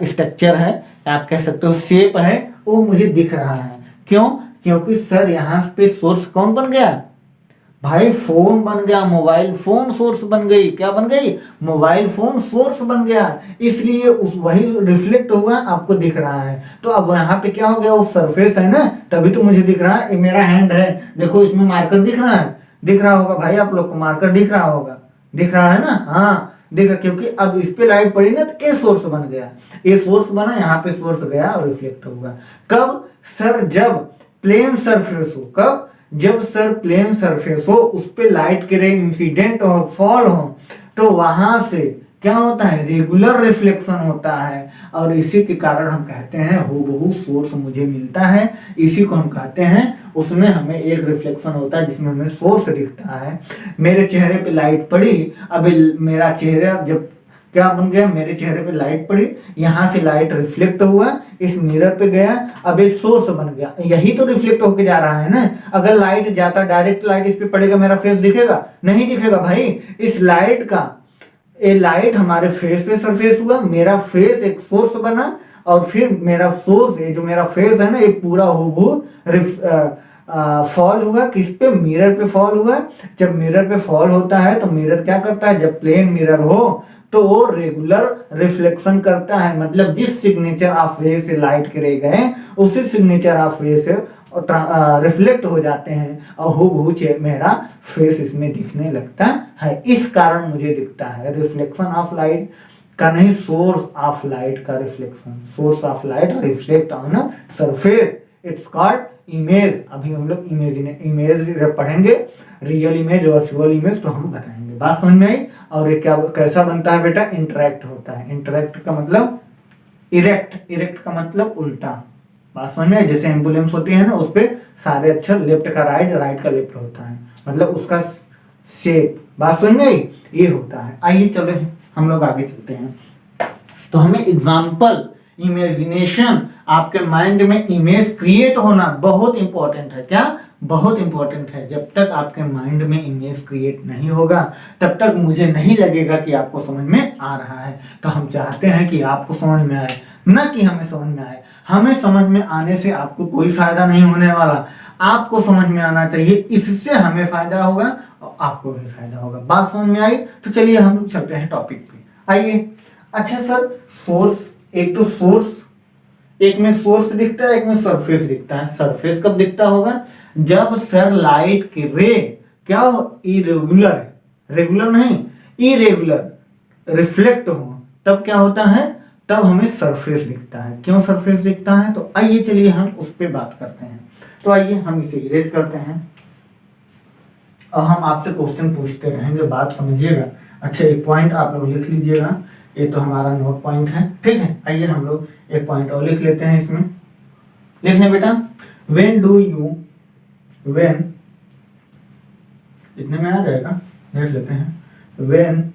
स्ट्रक्चर है, आप कह सकते हो शेप है, वो मुझे दिख रहा है। क्यों? क्योंकि सर यहाँ पे सोर्स कौन बन गया भाई? फोन बन गया, मोबाइल फोन सोर्स बन गई। क्या बन गई? मोबाइल फोन सोर्स बन गया, इसलिए उस वही रिफ्लेक्ट हुआ, आपको दिख रहा है। तो अब यहाँ पे क्या हो गया, वो सरफेस है ना, तभी तो मुझे दिख रहा है। ये मेरा हैंड है, देखो इसमें मार्कर दिख रहा है, दिख रहा होगा भाई, आप लोग को मार्कर दिख रहा होगा, दिख रहा है ना? हाँ दिख रहा, क्योंकि अब इस पे लाइट पड़ी ना, तो ये सोर्स बन गया, ये सोर्स बना, यहाँ पे सोर्स गया और रिफ्लेक्ट होगा। कब सर? जब प्लेन सरफेस हो। कब? जब सर प्लेन सरफेस हो, उस पे लाइट के रे इंसिडेंट हो, फॉल हो, तो वहां से क्या होता है, रेगुलर रिफ्लेक्शन होता है और इसी के कारण हम कहते हैं हूबहू सोर्स मुझे मिलता है। इसी को हम कहते हैं, उसमें हमें एक रिफ्लेक्शन होता है जिसमें हमें सोर्स दिखता है। मेरे चेहरे पे लाइट पड़ी, अब मेरा चेहरा जब क्या बन गया, मेरे चेहरे पे लाइट पड़ी, यहाँ से लाइट रिफ्लेक्ट हुआ, इस मिरर पे गया, अब एक सोर्स बन गया, यही तो रिफ्लेक्ट होके जा रहा है ना। अगर लाइट जाता, डायरेक्ट लाइट इस पे पड़ेगा, मेरा फेस दिखेगा? नहीं दिखेगा भाई। इस लाइट का, ये लाइट हमारे फेस पे सरफेस हुआ, मेरा फेस एक सोर्स बना और फिर मेरा सोर्स, ये जो मेरा फेस है ना, ये पूरा हूबहू फॉल हुआ। किस पे? मिरर पे फॉल हुआ। जब मिरर पे फॉल होता है तो मिरर क्या करता है, जब प्लेन मिरर हो तो वो रेगुलर रिफ्लेक्शन करता है, मतलब जिस सिग्नेचर ऑफ वे से लाइट के रे गए, उसी सिग्नेचर ऑफ वे से रिफ्लेक्ट हो जाते हैं और हूबहू मेरा फेस इसमें दिखने लगता है। इस कारण मुझे दिखता है, रिफ्लेक्शन ऑफ लाइट का नहीं, सोर्स ऑफ लाइट का reflection. Source of light reflect on surface, it's called image. अभी हम लोग इमेज पढ़ेंगे, रियल इमेज, वर्चुअल इमेज, तो हम बताएंगे। बात समझ में आई? और ये क्या, कैसा बनता है बेटा? इंटरेक्ट होता है। इंटरेक्ट का मतलब इरेक्ट, इरेक्ट का मतलब उल्टा, बात समझ में? जैसे एम्बुलेंस होती है ना, उस पे सारे अक्षर लेफ्ट का राइट, राइट का लेफ्ट होता है, मतलब उसका शेप, बात समझ में आई? ये होता है। आइए चलो हम लोग आगे चलते हैं। तो हमें एग्जाम्पल, इमेजिनेशन, आपके माइंड में इमेज क्रिएट होना बहुत इंपॉर्टेंट है। क्या? बहुत इंपॉर्टेंट है। जब तक आपके माइंड में इमेज क्रिएट नहीं होगा तब तक मुझे नहीं लगेगा कि आपको समझ में आ रहा है। तो हम चाहते हैं कि आपको समझ में आए, ना कि हमें समझ में आए। हमें समझ में आने से आपको कोई फायदा नहीं होने वाला, आपको समझ में आना चाहिए, इससे हमें फायदा होगा और आपको भी फायदा होगा। बात समझ में आई? तो चलिए हम लोग चलते हैं टॉपिक पे। आइए। अच्छा सर, सोर्स, एक तो सोर्स, एक में सोर्स दिखता है, एक में सरफेस दिखता है। सरफेस कब दिखता होगा? जब सर लाइट की रे क्या हो, इरेगुलर, रेगुलर नहीं, इरेगुलर रिफ्लेक्ट हो, तब क्या होता है? तब हमें सरफेस दिखता है। क्यों सरफेस दिखता है? तो आइए चलिए हम उस पर बात करते हैं। तो आइए हम इसे इरेज करते हैं और हम आपसे क्वेश्चन पूछते रहेंगे, बात समझिएगा। अच्छा, एक पॉइंट आप लोग लिख लीजिएगा, ये तो हमारा नोट पॉइंट है, ठीक है। आइए हम लोग एक पॉइंट और लिख लेते हैं इसमें। लिख लें बेटा, व्हेन डू यू, व्हेन, इतने में आ जाएगा, देख लेते हैं। When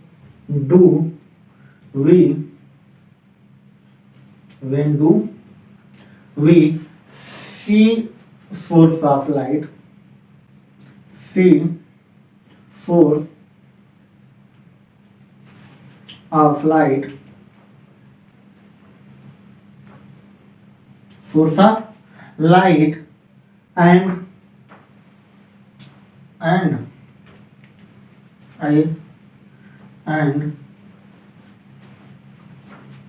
do we, when do we see source of light, see source of light, source of light, and I and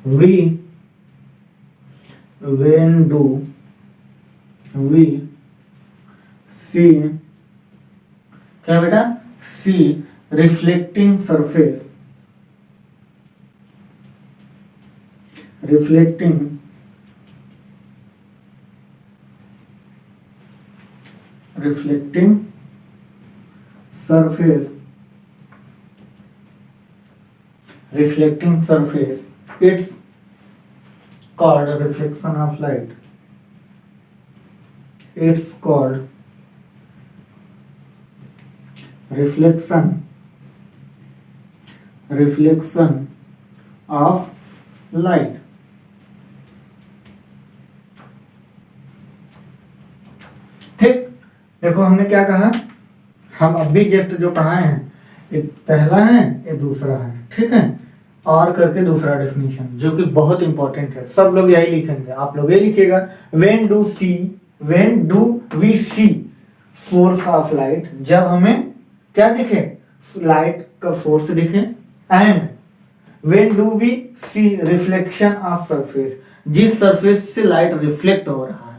we, when do we see, क्या बेटा? see reflecting surface, reflecting surface, reflecting surface, it's called a reflection of light, it's called reflection of light। ठीक, देखो हमने क्या कहा, हम अभी just जो पढ़ाए हैं, एक पहला है, ये दूसरा है, ठीक है। और करके दूसरा डेफिनेशन जो कि बहुत इंपॉर्टेंट है, सब लोग यही लिखेंगे, आप लोग ये लिखिएगा, when do we see source of light, जब हमें क्या दिखे? लाइट का सोर्स दिखे। And when do we see reflection of surface, जिस सरफेस से लाइट रिफ्लेक्ट हो रहा है,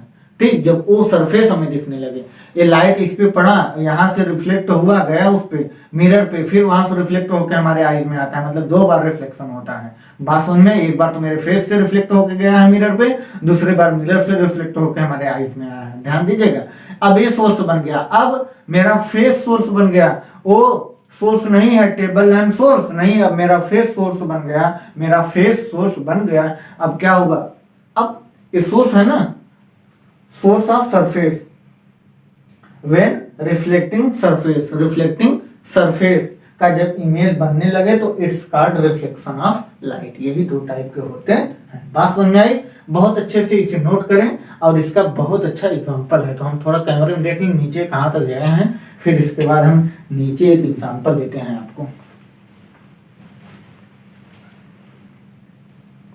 ठीक, जब वो सरफेस हमें दिखने लगे, ये लाइट इस पे पड़ा, यहाँ से रिफ्लेक्ट हुआ, गया उस पे मिरर पे, फिर वहां से रिफ्लेक्ट होकर हमारे आईज में आता है, मतलब दो बार रिफ्लेक्शन होता है। बात समझ में? एक बार तो मेरे फेस से रिफ्लेक्ट होकर गया है मिरर पे, दूसरी बार मिरर से रिफ्लेक्ट होकर हमारे आईज में आया है, ध्यान दीजिएगा। अब ये सोर्स बन गया, अब मेरा फेस सोर्स बन गया, वो सोर्स नहीं है टेबल लैम्प सोर्स नहीं, अब मेरा फेस सोर्स बन गया, मेरा फेस सोर्स बन गया। अब क्या होगा? अब ये सोर्स है ना, source of surface, when reflecting surface का जब इमेज बनने लगे तो it's called reflection of light. यही दो टाइप के होते हैं। बात समझ में आई? बहुत अच्छे से इसे नोट करें, और इसका बहुत अच्छा एग्जांपल है। तो हम थोड़ा कैमरे में देख लें नीचे कहाँ तक गए हैं, फिर इसके बाद हम नीचे एक एग्जांपल देते हैं आपको।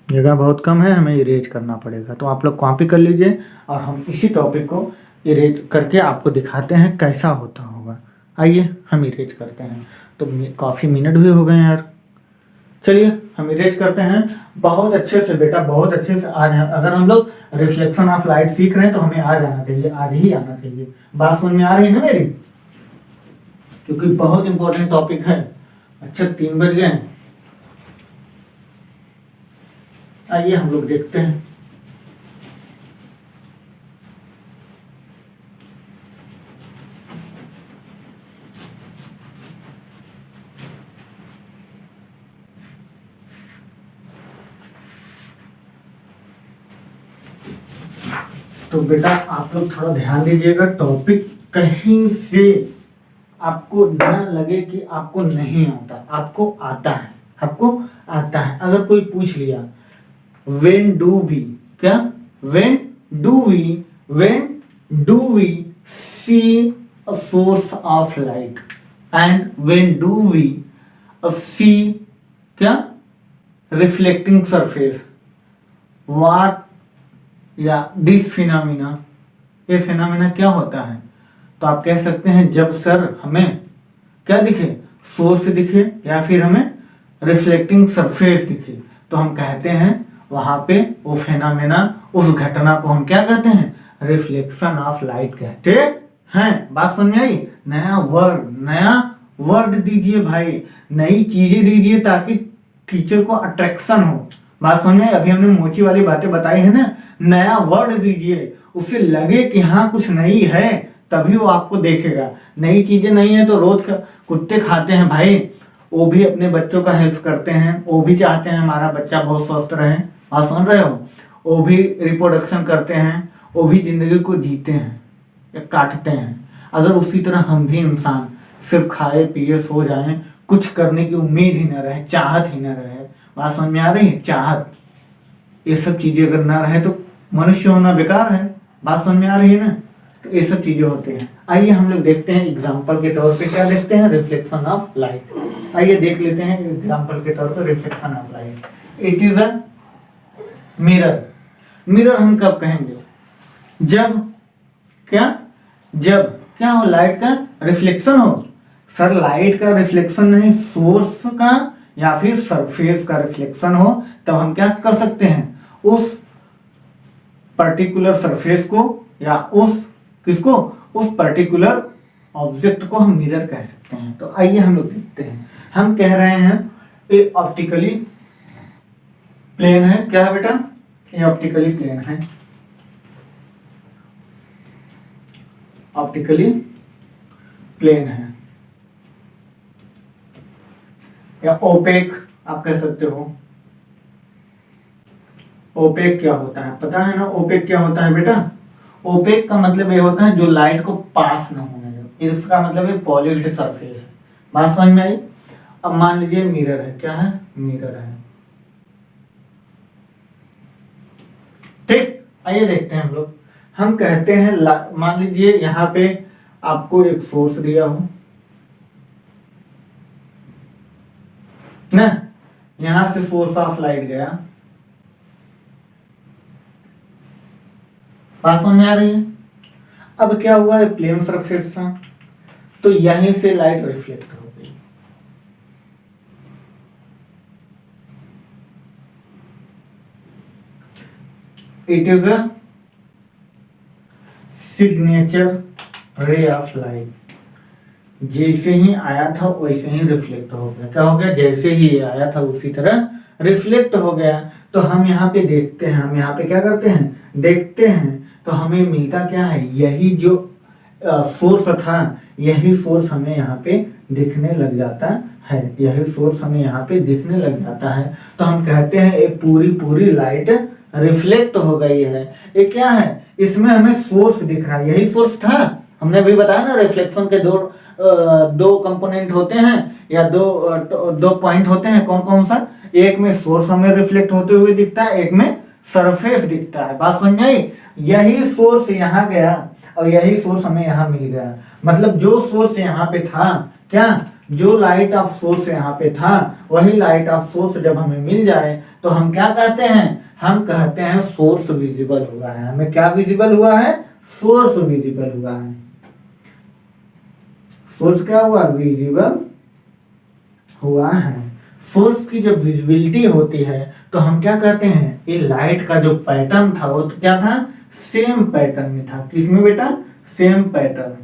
जगह बहुत कम है, हमें इरेज करना पड़ेगा, तो आप लोग कॉपी कर लीजिए और हम इसी टॉपिक को इरेज करके आपको दिखाते हैं कैसा होता होगा। आइए हम इरेज करते हैं। तो काफ़ी मिनट भी हो गए यार, चलिए हम इरेज करते हैं बहुत अच्छे से बेटा, बहुत अच्छे से। आज अगर हम लोग रिफ्लेक्शन ऑफ लाइट सीख रहे हैं तो हमें आज आना चाहिए, आज ही आना चाहिए। बात समझ में आ रही है ना मेरी? क्योंकि बहुत इंपॉर्टेंट टॉपिक है। अच्छा 3 बज गए, आइए हम लोग देखते हैं। तो बेटा आप लोग थोड़ा ध्यान दीजिएगा, टॉपिक कहीं से आपको ना लगे कि आपको नहीं आता, आपको आता है, आपको आता है। अगर कोई पूछ लिया when do we, क्या when do we see a source of light and when do we see क्या reflecting surface, what या दिस फिनोमिना, ये फिनोमिना क्या होता है? तो आप कह सकते हैं जब सर हमें क्या दिखे, सोर्स दिखे या फिर हमें रिफ्लेक्टिंग सरफेस दिखे, तो हम कहते हैं वहां पे वो फिनोमिना, उस घटना को हम क्या कहते हैं, रिफ्लेक्शन ऑफ लाइट कहते हैं। बात समझ में आई? नया वर्ड दीजिए भाई, नई चीजें दीजिए ताकि टीचर को अट्रैक्शन हो। बात समझ में? अभी हमने मोची वाली बातें बताई है ना, नया वर्ड दीजिए, उससे लगे कि हाँ कुछ नई है, तभी वो आपको देखेगा। नई चीजें नहीं है तो रोज कुत्ते खाते हैं भाई, वो भी अपने बच्चों का हेल्प करते हैं, वो भी चाहते हैं हमारा बच्चा बहुत स्वस्थ रहे। बात सुन रहे हो? वो भी रिप्रोडक्शन करते हैं, वो भी जिंदगी को जीते हैं या काटते हैं। अगर उसी तरह हम भी इंसान सिर्फ खाए पिए सो जाएं, कुछ करने की उम्मीद ही न रहे, चाहत ही न रहे, बात समझ में आ रही है? चाहत, ये सब चीजें अगर ना रहे तो मनुष्य होना बेकार है। बात समझ में आ रही है ना? तो ये सब चीजें होती हैं। आइए हम लोग देखते हैं एग्जाम्पल के तौर पे, क्या देखते हैं, रिफ्लेक्शन ऑफ लाइट। आइए देख लेते हैं एग्जाम्पल के तौर पर reflection of light. It is a mirror. Mirror हम कब कहेंगे? जब क्या हो, लाइट का रिफ्लेक्शन हो। सर लाइट का रिफ्लेक्शन नहीं, सोर्स का या फिर सरफेस का रिफ्लेक्शन हो, तब हम क्या कर सकते हैं, उस पर्टिकुलर सरफेस को या उस पर्टिकुलर ऑब्जेक्ट को हम मिरर कह सकते हैं। तो आइए हम लोग देखते हैं। हम कह रहे हैं ये ऑप्टिकली प्लेन है। क्या है बेटा? ये ऑप्टिकली प्लेन है। ऑप्टिकली प्लेन है या ओपेक आप कह सकते हो। ओपेक क्या होता है पता है ना? ओपेक क्या होता है बेटा? ओपेक का मतलब ये होता है जो लाइट को पास न होने दे। इसका मतलब है पॉलिश्ड सरफेस है। बात समझ में आई? अब मान लीजिए मिरर है। क्या है? मिरर है। ठीक, आइए देखते हैं हम लोग। हम कहते हैं मान लीजिए यहाँ पे आपको एक सोर्स दिया हो ना, यहां से सोर्स ऑफ लाइट गया। बात समझ में आ रही है? अब क्या हुआ, है प्लेन सरफेस था तो यहीं से लाइट रिफ्लेक्ट हो गई। इट इज अ सिग्नेचर रे ऑफ लाइट। जैसे ही आया था वैसे ही रिफ्लेक्ट हो गया। क्या हो गया? जैसे ही आया था उसी तरह रिफ्लेक्ट हो गया। तो हम यहाँ पे देखते हैं, हम यहाँ पे क्या करते हैं, देखते हैं, तो हमें मिलता क्या है, यही जो सोर्स था, यही सोर्स हमें यहाँ पे दिखने लग जाता है। यही सोर्स हमें यहाँ पे दिखने लग जाता है। तो हम कहते हैं ये पूरी लाइट रिफ्लेक्ट हो गई है। ये क्या है? इसमें हमें सोर्स दिख रहा है, यही सोर्स था। हमने अभी बताया ना, रिफ्लेक्शन के दो कंपोनेंट होते हैं या दो पॉइंट होते हैं। कौन कौन सा? एक में सोर्स हमें रिफ्लेक्ट होते हुए दिखता है, एक में सरफेस दिखता है। बात समझ में आई? यही सोर्स यहाँ गया और यही सोर्स हमें यहाँ मिल गया। मतलब जो सोर्स यहाँ पे था, क्या जो लाइट ऑफ सोर्स यहाँ पे था, वही लाइट ऑफ सोर्स जब हमें मिल जाए तो हम क्या कहते हैं, हम कहते हैं सोर्स विजिबल हुआ है। हमें क्या विजिबल हुआ है? सोर्स विजिबल हुआ है। सोर्स क्या हुआ? विजिबल हुआ है। सोर्स की जब विजिबिलिटी होती है तो हम क्या कहते हैं, ये लाइट का जो पैटर्न था वो तो क्या था, सेम पैटर्न में था। किसमें बेटा? Same pattern.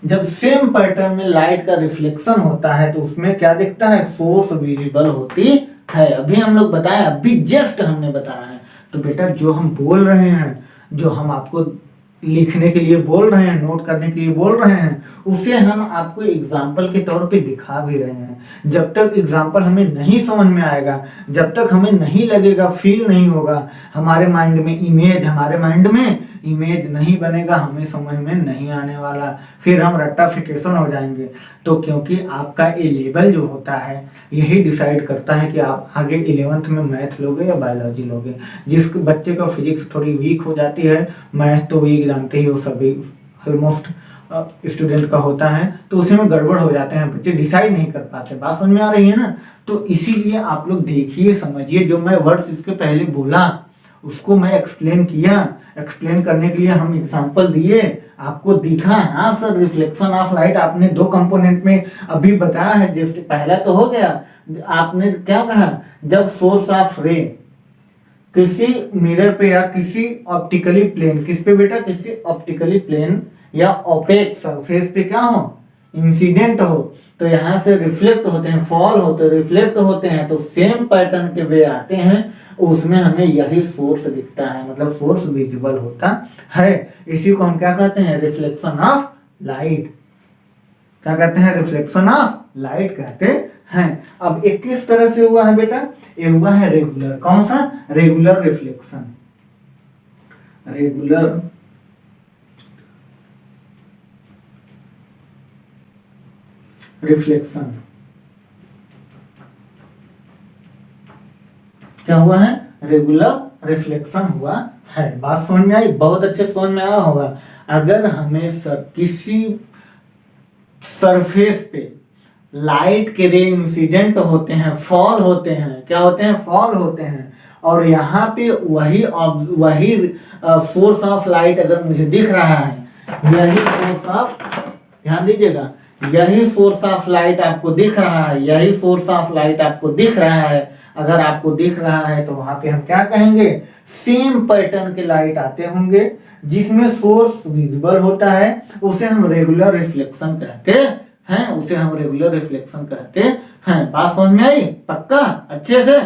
जब सेम पैटर्न में लाइट का रिफ्लेक्शन होता है तो उसमें क्या दिखता है? सोर्स विजिबल होती है। अभी हम लोग बताए, अभी जस्ट हमने बताया है। तो बेटा जो हम बोल रहे हैं, जो हम आपको लिखने के लिए बोल रहे हैं, नोट करने के लिए बोल रहे हैं, उसे हम आपको एग्जाम्पल के तौर पे दिखा भी रहे हैं। जब तक एग्जाम्पल हमें नहीं समझ में आएगा, जब तक हमें नहीं लगेगा, फील नहीं होगा, हमारे माइंड में इमेज नहीं बनेगा, हमें समझ में नहीं आने वाला, फिर हम रट्टाफिकेशन हो जाएंगे। तो क्योंकि आपका ए लेवल जो होता है यही डिसाइड करता है कि आप आगे 11th में मैथ लोगे या बायोलॉजी लोगे। जिस बच्चे का फिजिक्स थोड़ी वीक हो जाती है, मैथ तो वीक जानते ही हो सभी, ऑलमोस्ट स्टूडेंट का होता है, तो उसी में गड़बड़ हो जाते हैं, बच्चे डिसाइड नहीं कर पाते। बात समझ में आ रही है ना? तो इसीलिए आप लोग देखिए, समझिए, जो मैं वर्ड्स इसके पहले बोला उसको मैं एक्सप्लेन किया, एक्सप्लेन करने के लिए हम एग्जांपल दिए, आपको दिखा। हाँ सर, रिफ्लेक्शन ऑफ लाइट आपने 2 कंपोनेंट में अभी बताया है। जस्ट पहला तो हो गया, आपने क्या कहा, जब सोर्स ऑफ रे किसी मिरर पे या किसी ऑप्टिकली प्लेन, किस पे बेटा, किसी ऑप्टिकली प्लेन या ओपेक सरफेस पे क्या हो, इंसिडेंट हो, तो यहाँ से रिफ्लेक्ट होते हैं, फॉल होते हैं, रिफ्लेक्ट होते हैं, तो सेम पैटर्न के वे आते हैं, उसमें हमें यही सोर्स दिखता है, मतलब सोर्स विजिबल होता है। इसी को हम क्या कहते हैं, रिफ्लेक्शन ऑफ लाइट। क्या कहते हैं, रिफ्लेक्शन ऑफ लाइट कहते हैं। अब एक किस तरह से हुआ है बेटा, ये हुआ है रेगुलर। कौन सा, रेगुलर रिफ्लेक्शन, रेगुलर रिफ्लेक्शन। क्या हुआ है, रेगुलर रिफ्लेक्शन हुआ है। बात समझ में आई, बहुत अच्छे समझ में आया होगा। अगर हमें किसी सरफेस पे लाइट के रे इंसिडेंट होते हैं, फॉल होते हैं, क्या होते हैं, फॉल होते हैं, और यहाँ पे वही सोर्स ऑफ लाइट अगर मुझे दिख रहा है, यही सोर्स ऑफ, ध्यान दीजिएगा, यही सोर्स ऑफ लाइट आपको दिख रहा है, यही सोर्स ऑफ लाइट आपको दिख रहा है, अगर आपको दिख रहा है तो वहां पे हम क्या कहेंगे, सेम पैटर्न के लाइट आते होंगे, जिसमें सोर्स विजिबल होता है, उसे हम रेगुलर रिफ्लेक्शन कहते हैं, उसे हम रेगुलर रिफ्लेक्शन कहते हैं। बात समझ में आई, पक्का, अच्छे से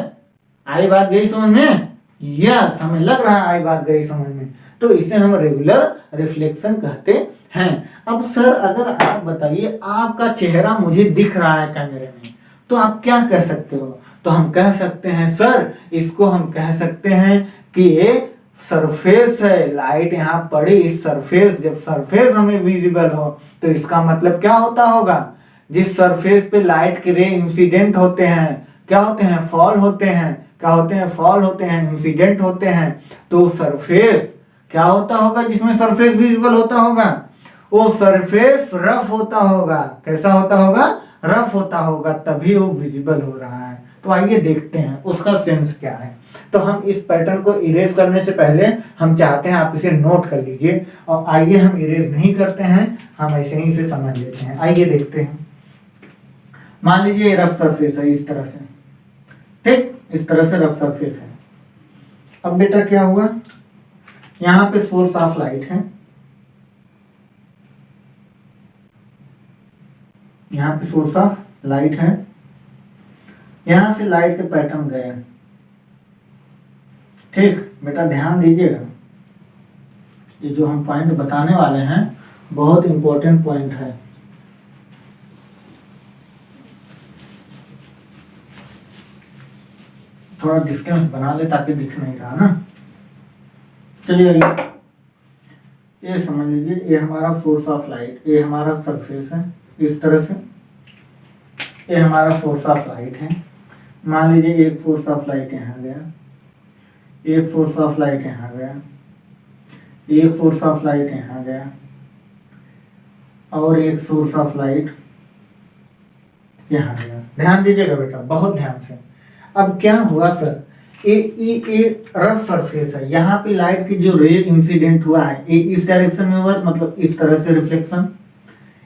आई बात, गई समझ में, यस, हमें लग रहा है आई बात गई समझ में, तो इसे हम रेगुलर रिफ्लेक्शन कहते हैं। अब सर, अगर आप बताइए, आपका चेहरा मुझे दिख रहा है कैमरे में, तो आप क्या कह सकते हो, तो हम कह सकते हैं सर, इसको हम कह सकते हैं कि ये सरफेस है, लाइट यहाँ पड़ी, इस सरफेस, जब सरफेस हमें विजिबल हो तो इसका मतलब क्या होता होगा, जिस सरफेस पे लाइट के रे इंसिडेंट होते हैं, क्या होते हैं, फॉल होते हैं, क्या होते हैं, फॉल होते हैं, इंसिडेंट होते हैं, तो सरफेस क्या होता होगा, जिसमें सरफेस विजिबल होता होगा, वो सरफेस रफ होता होगा। कैसा होता होगा, रफ होता होगा, तभी वो विजिबल हो रहा है। तो आइए देखते हैं उसका सेंस क्या है। तो हम इस पैटर्न को इरेज करने से पहले हम चाहते हैं आप इसे नोट कर लीजिए, और आइए हम इरेज नहीं करते हैं, हम ऐसे ही इसे समझ लेते हैं। आइए देखते हैं। मान लीजिए ये रफ सरफेस है, इस तरह से, ठीक, इस तरह से रफ सरफेस है। अब बेटा क्या हुआ, यहाँ पे सोर्स ऑफ लाइट है, यहाँ पे सोर्स ऑफ लाइट है, यहां से लाइट के पैटर्न गए, ठीक बेटा, ध्यान दीजिएगा, ये जो हम पॉइंट बताने वाले हैं बहुत इंपॉर्टेंट पॉइंट है। थोड़ा डिस्टेंस बना ले ताकि दिख नहीं रहा ना। चलिए ये समझ लीजिए, ये हमारा सोर्स ऑफ लाइट, ये हमारा सरफेस है, इस तरह से, ये हमारा सोर्स ऑफ लाइट है। मान लीजिए एक सोर्स ऑफ लाइट यहाँ गया, एक सोर्स ऑफ लाइट यहाँ गया, एक सोर्स ऑफ लाइट यहाँ गया, और एक सोर्स ऑफ लाइट यहाँ गया। ध्यान दीजिएगा बेटा, बहुत ध्यान से। अब क्या हुआ सर, ये रफ सरफेस है, यहाँ पे लाइट की जो रे इंसिडेंट हुआ है, ये इस डायरेक्शन में हुआ तो मतलब इस तरह से रिफ्लेक्शन,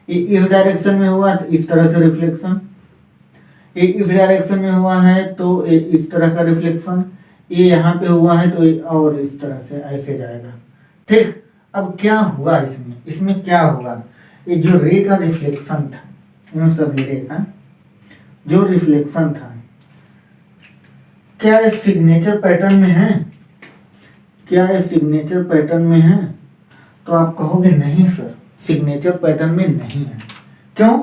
ये इस डायरेक्शन में हुआ तो इस तरह से रिफ्लेक्शन, ये इस डायरेक्शन में हुआ है तो इस तरह का रिफ्लेक्शन, ये यहाँ पे हुआ है तो और इस तरह से ऐसे जाएगा, ठीक। अब क्या हुआ इसमें, इसमें क्या हुआ, ये जो रे का रिफ्लेक्शन था, इन सभी रे का जो रिफ्लेक्शन था, क्या ये सिग्नेचर पैटर्न में है, क्या ये सिग्नेचर पैटर्न में है, तो आप कहोगे नहीं सर, सिग्नेचर पैटर्न में नहीं है। क्यों?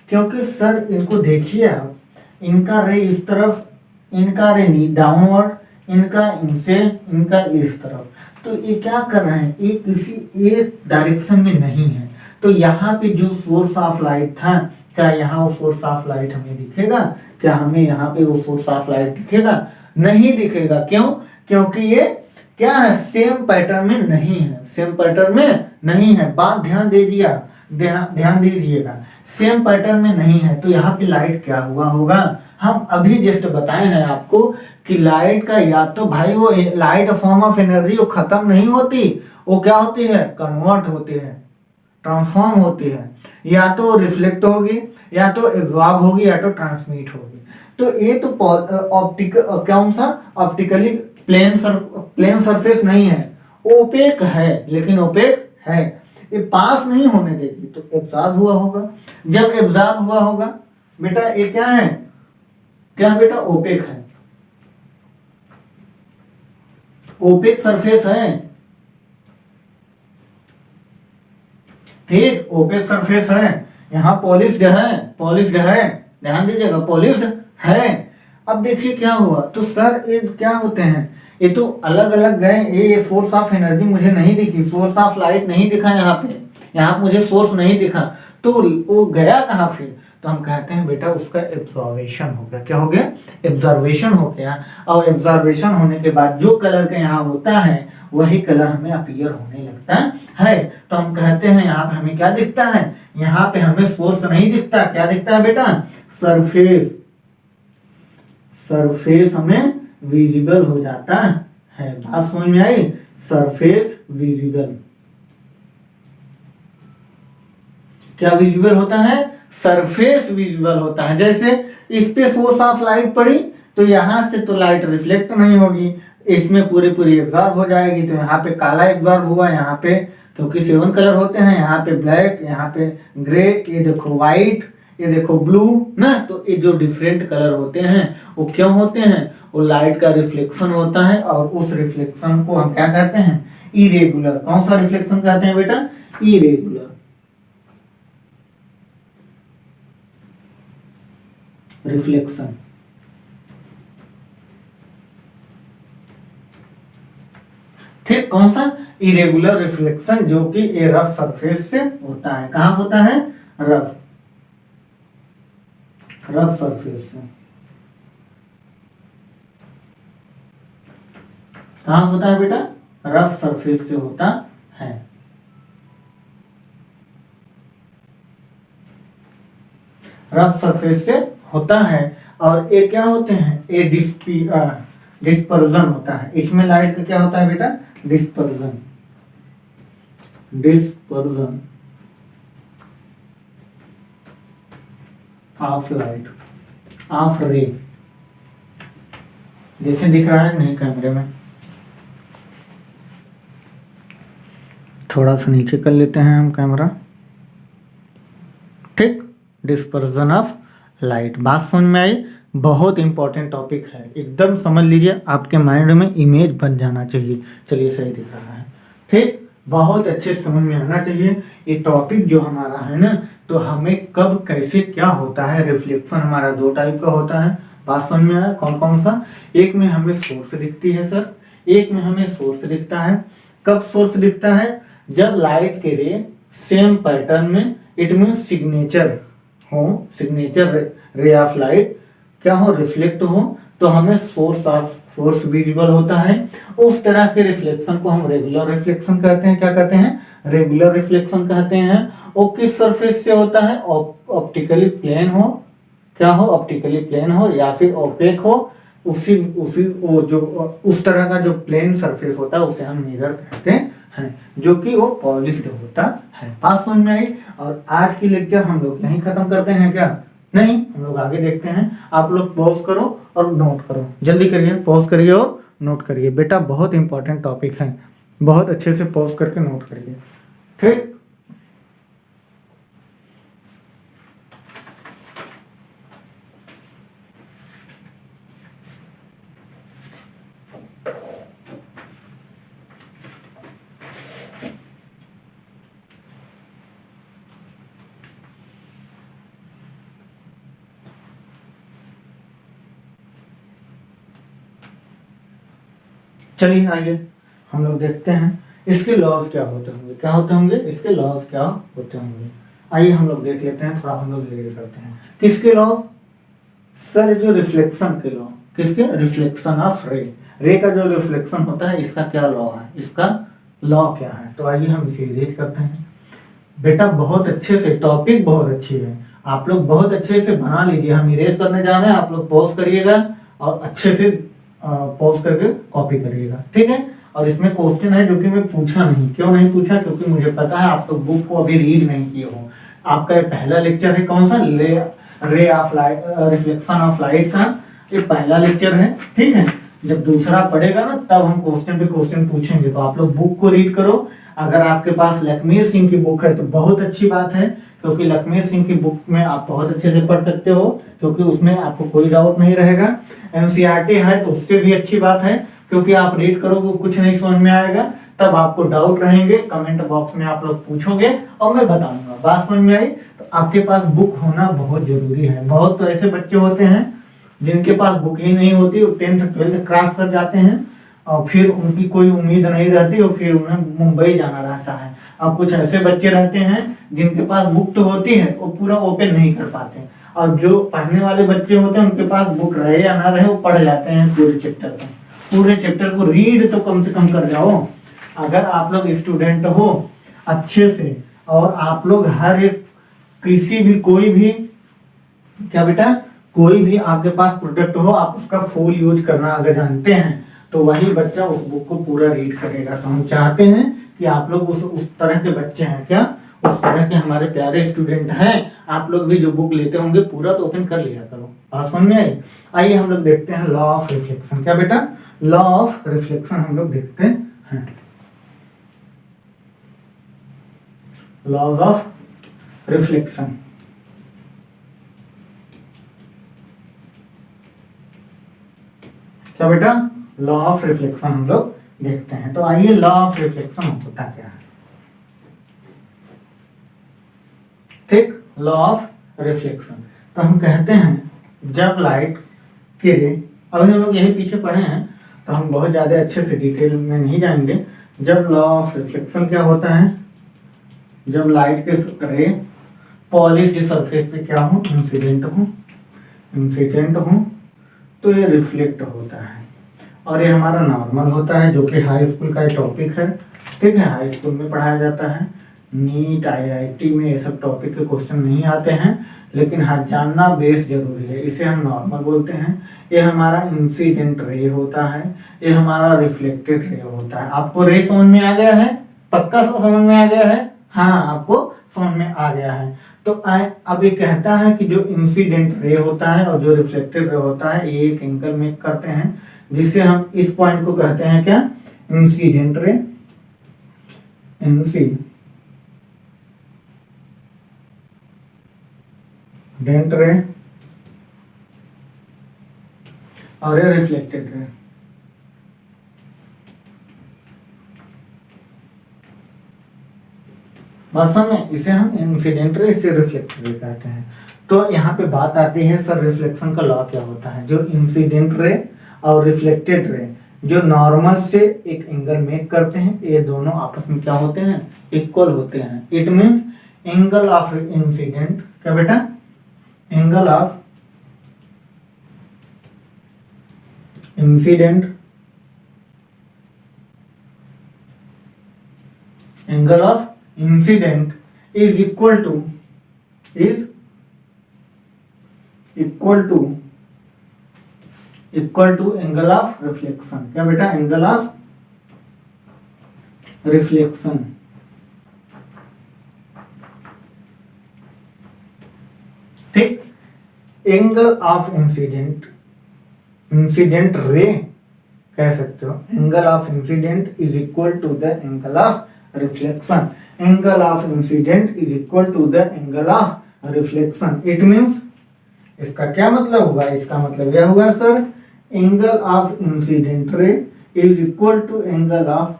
क्योंकि सर इनको देखिए आप, इनका रे इस तरफ, इनका रे डाउनवर्ड, इनका इनसे, इनका इस तरफ, तो ये क्या कर रहे हैं, ये किसी एक डायरेक्शन में नहीं है। तो यहाँ पे जो सोर्स ऑफ लाइट था, क्या यहाँ वो सोर्स ऑफ लाइट हमें दिखेगा? क्या हमें यहाँ पे वो सोर्स ऑफ लाइट दिखेगा? नहीं दिखेगा। क्यों? क्योंकि ये क्या है, सेम पैटर्न में नहीं है, सेम पैटर्न में नहीं है। बात ध्यान दे दिया, ध्यान दीजिएगा, सेम पैटर्न में नहीं है। तो यहाँ पे लाइट क्या हुआ होगा, हम अभी जस्ट बताए हैं आपको कि लाइट का या तो भाई वो लाइट फॉर्म ऑफ एनर्जी वो खत्म नहीं होती, वो क्या होती है, कन्वर्ट होती है, ट्रांसफॉर्म होती है। या तो रिफ्लेक्ट होगी, या तो एब्जॉर्ब होगी, या तो ट्रांसमिट होगी। तो ये तो ऑप्टिकल, कौन सा, ऑप्टिकली प्लेन सरफेस नहीं है, ओपेक है, लेकिन ओपेक है, ये पास नहीं होने देगी, तो एब्जॉर्ब हुआ होगा। जब एब्जॉर्ब हुआ होगा बेटा, ये क्या है, क्या है बेटा, ओपेक है, ओपेक सरफेस है, ठीक, ओपेक सरफेस है। यहाँ पॉलिश्ड है, पॉलिश्ड है, ध्यान दीजिएगा, पॉलिश्ड है। अब देखिए क्या हुआ, तो सर ये क्या होते हैं, ये तो अलग अलग गए, ये सोर्स ऑफ एनर्जी मुझे नहीं दिखी, सोर्स ऑफ लाइट नहीं दिखा यहाँ पे, यहाँ मुझे सोर्स नहीं दिखा, तो वो गया कहाँ फिर, तो हम कहते हैं बेटा उसका एब्जॉर्वेशन हो गया। क्या हो गया, एब्जॉर्वेशन हो गया। और एब्जॉर्वेशन होने के बाद जो कलर का यहाँ होता है वही कलर हमें अपीयर होने लगता है। तो हम कहते हैं यहाँ पे हमें क्या दिखता है, यहाँ पे हमें सोर्स नहीं दिखता, क्या दिखता है बेटा, सरफेस, सरफेस हमें विजिबल हो जाता है। बात समझ में आई, सरफेस विजिबल, क्या विजिबल होता है, सरफेस विजिबल होता है। जैसे इस पे सोर्स ऑफ लाइट पड़ी, तो यहां से तो लाइट रिफ्लेक्ट नहीं होगी, इसमें पूरी पूरी एब्जॉर्ब हो जाएगी। तो यहाँ पे काला एब्जॉर्ब हुआ, यहाँ पे क्योंकि 7 कलर होते हैं, यहाँ पे ब्लैक, यहाँ पे ग्रे, ये देखो व्हाइट, ये देखो ब्लू ना। तो ये जो डिफरेंट कलर होते हैं वो क्यों होते हैं, वो लाइट का रिफ्लेक्शन होता है। और उस रिफ्लेक्शन को हम क्या कहते हैं, इरेगुलर। कौन सा रिफ्लेक्शन कहते हैं बेटा, इरेगुलर रिफ्लेक्शन। ठीक, कौन सा, इरेगुलर रिफ्लेक्शन, जो कि ए रफ सरफेस से होता है। कहां होता है, रफ, रफ सरफेस से। कहां होता है बेटा, रफ सरफेस से होता है। रफ सरफेस से होता है। और ये क्या होते हैं, ये डिस्पर्जन होता है। इसमें लाइट का क्या होता है बेटा, dispersion, dispersion of light, of रे। देखें दिख रहा है नहीं कैमरे में, थोड़ा सा नीचे कर लेते हैं हम कैमरा। ठीक, डिस्पर्जन ऑफ लाइट। बात समझ में आई, बहुत इंपॉर्टेंट टॉपिक है, एकदम समझ लीजिए, आपके माइंड में इमेज बन जाना चाहिए। चलिए सही दिख रहा है, ठीक, बहुत अच्छे समझ में आना चाहिए ये टॉपिक जो हमारा है ना। तो हमें कब कैसे क्या होता है, रिफ्लेक्शन हमारा 2 टाइप का होता है। बात समझ में आया, कौन कौन सा, एक में हमें सोर्स दिखती है सर, एक में हमें सोर्स दिखता है। कब सोर्स दिखता है, जब लाइट के रे सेम पैटर्न में, इट मीन सिग्नेचर हो, सिग्नेचर रे ऑफ लाइट क्या हो, रिफ्लेक्ट हो, तो हमें सोर्स विजिबल होता है। उस तरह के रिफ्लेक्शन को हम रेगुलर रिफ्लेक्शन कहते हैं। क्या कहते हैं, रेगुलर रिफ्लेक्शन कहते हैं। वो किस सरफेस से होता है, ऑप्टिकली प्लेन हो, क्या हो, ऑप्टिकली प्लेन हो, या फिर ओपेक हो, उसी उसी वो जो उस तरह का जो प्लेन सरफेस होता है उसे हम मिरर कहते हैं, जो कि वो पॉलिश्ड होता है। बात समझ में आई। और आज की लेक्चर हम लोग यहीं खत्म करते हैं क्या, नहीं, हम लोग आगे देखते हैं। आप लोग पॉज करो और नोट करो, जल्दी करिए, पॉज करिए और नोट करिए बेटा, बहुत इंपॉर्टेंट टॉपिक है, बहुत अच्छे से पॉज करके नोट करिए। ठीक, चलिए आइए हम लोग देखते हैं इसके लॉज क्या होते होंगे, क्या होते होंगे इसके लॉज क्या होते होंगे। आइए हम लोग देख लेते हैं, थोड़ा हम लोग रीड करते हैं। किसके लॉज? सर जो रिफ्लेक्शन के लॉ, किसके? रिफ्लेक्शन ऑफ रे, रे का जो रिफ्लेक्शन होता है इसका क्या लॉ है, इसका लॉ क्या है। तो आइए हम इसे रीड करते हैं। बेटा बहुत अच्छे से, टॉपिक बहुत अच्छी है, आप लोग बहुत अच्छे से बना लीजिए। हम इरेज करने जा रहे हैं, आप लोग पॉज करिएगा और अच्छे से पॉज करके कॉपी करिएगा, ठीक है। और इसमें क्वेश्चन है जो कि मैं पूछा नहीं, क्यों नहीं पूछा? क्योंकि मुझे पता है आप लोग बुक को अभी रीड नहीं किए हो। आपका ये पहला लेक्चर है, कौन सा? रे of light, reflection of light का ये पहला लेक्चर है, ठीक है। जब दूसरा पढ़ेगा ना तब हम क्वेश्चन पे क्वेश्चन पूछेंगे। तो आप लोग बुक को रीड करो। अगर आपके पास लखमीर सिंह की बुक है तो बहुत अच्छी बात है, क्योंकि लखमीर सिंह की बुक में आप बहुत अच्छे से पढ़ सकते हो, क्योंकि उसमें आपको कोई डाउट नहीं रहेगा। एनसीईआरटी है तो उससे भी अच्छी बात है, क्योंकि आप रीड करोगे कुछ नहीं समझ में आएगा, तब आपको डाउट रहेंगे कमेंट बॉक्स में आप लोग पूछोगे और मैं बताऊंगा। बात समझ में आई? तो आपके पास बुक होना बहुत जरूरी है। बहुत तो ऐसे बच्चे होते हैं जिनके पास बुक ही नहीं होती, वो 10th 12th क्रॉस कर जाते हैं और फिर उनकी कोई उम्मीद नहीं रहती और फिर उन्हें मुंबई जाना रहता है। और कुछ ऐसे बच्चे रहते हैं जिनके पास बुक तो होती है, वो पूरा ओपन नहीं कर पाते। और जो पढ़ने वाले बच्चे होते हैं उनके पास बुक रहे या ना रहे वो पढ़ जाते हैं पूरे चैप्टर को। पूरे चैप्टर को रीड तो कम से कम कर जाओ। अगर आप लोग स्टूडेंट हो अच्छे से, और आप लोग हर एक किसी भी कोई भी, क्या बेटा, कोई भी आपके पास प्रोडक्ट हो आप उसका फुल यूज करना अगर जानते हैं तो वही बच्चा उस बुक को पूरा रीड करेगा। तो हम चाहते हैं कि आप लोग उस तरह के बच्चे हैं, क्या उस तरह के हमारे प्यारे स्टूडेंट हैं। आप लोग भी जो बुक लेते होंगे पूरा तो ओपन कर लिया करो। बात समझ में आई? आइए हम लोग देखते हैं लॉ ऑफ रिफ्लेक्शन। क्या बेटा? लॉ ऑफ रिफ्लेक्शन हम लोग देखते हैं। Laws of reflection. क्या बेटा? लॉ ऑफ रिफ्लेक्शन हम लोग देखते हैं। तो आइए लॉ ऑफ रिफ्लेक्शन होता क्या है, ठीक। लॉ ऑफ रिफ्लेक्शन तो हम कहते हैं जब लाइट की रे, अभी हम लोग यही पीछे पढ़े हैं तो हम बहुत ज्यादा अच्छे से डिटेल में नहीं जाएंगे। जब लॉ ऑफ रिफ्लेक्शन क्या होता है, जब लाइट के रे पॉलिश्ड सरफेस पे क्या हो, इंसिडेंट हो तो ये रिफ्लेक्ट होता है। और ये हमारा नॉर्मल होता है, जो कि हाई स्कूल का टॉपिक है, ठीक है। हाई स्कूल में पढ़ाया जाता है। नीट IIT में ये सब टॉपिक के क्वेश्चन नहीं आते हैं, लेकिन हाँ जानना बेस जरूरी है। इसे हम नॉर्मल बोलते हैं। ये हमारा इंसिडेंट रे होता है, ये हमारा रिफ्लेक्टेड रे होता है। आपको रे समझ में आ गया है? पक्का समझ में आ गया है? हाँ आपको समझ में आ गया है। तो अब ये कहता है कि जो इंसिडेंट रे होता है और जो रिफ्लेक्टेड रे होता है ये एक एंगल मेक करते हैं, जिससे हम इस पॉइंट को कहते हैं क्या? Incident ray. इंसिडेंट रे और ये रिफ्लेक्टेड रे। वास्तव में इसे हम इंसिडेंट रे, इसे रिफ्लेक्टेड रे कहते हैं। तो यहाँ पे बात आती है सर रिफ्लेक्शन का लॉ क्या होता है। जो इंसिडेंट रे और रिफ्लेक्टेड रे जो नॉर्मल से एक एंगल मेक करते हैं, ये दोनों आपस में क्या होते हैं? इक्वल होते हैं। It means angle of incident, क्या बेटा? Angle of incident, angle of incident is equal to angle of reflection. क्या बेटा? Angle of reflection. ठीक। एंगल ऑफ इंसिडेंट रे कह सकते हो। Angle of incident is equal to the angle of reflection. Angle of incident is equal to the angle of reflection. It means इसका क्या मतलब हुआ? इसका मतलब यह हुआ sir angle of incident ray is equal to angle of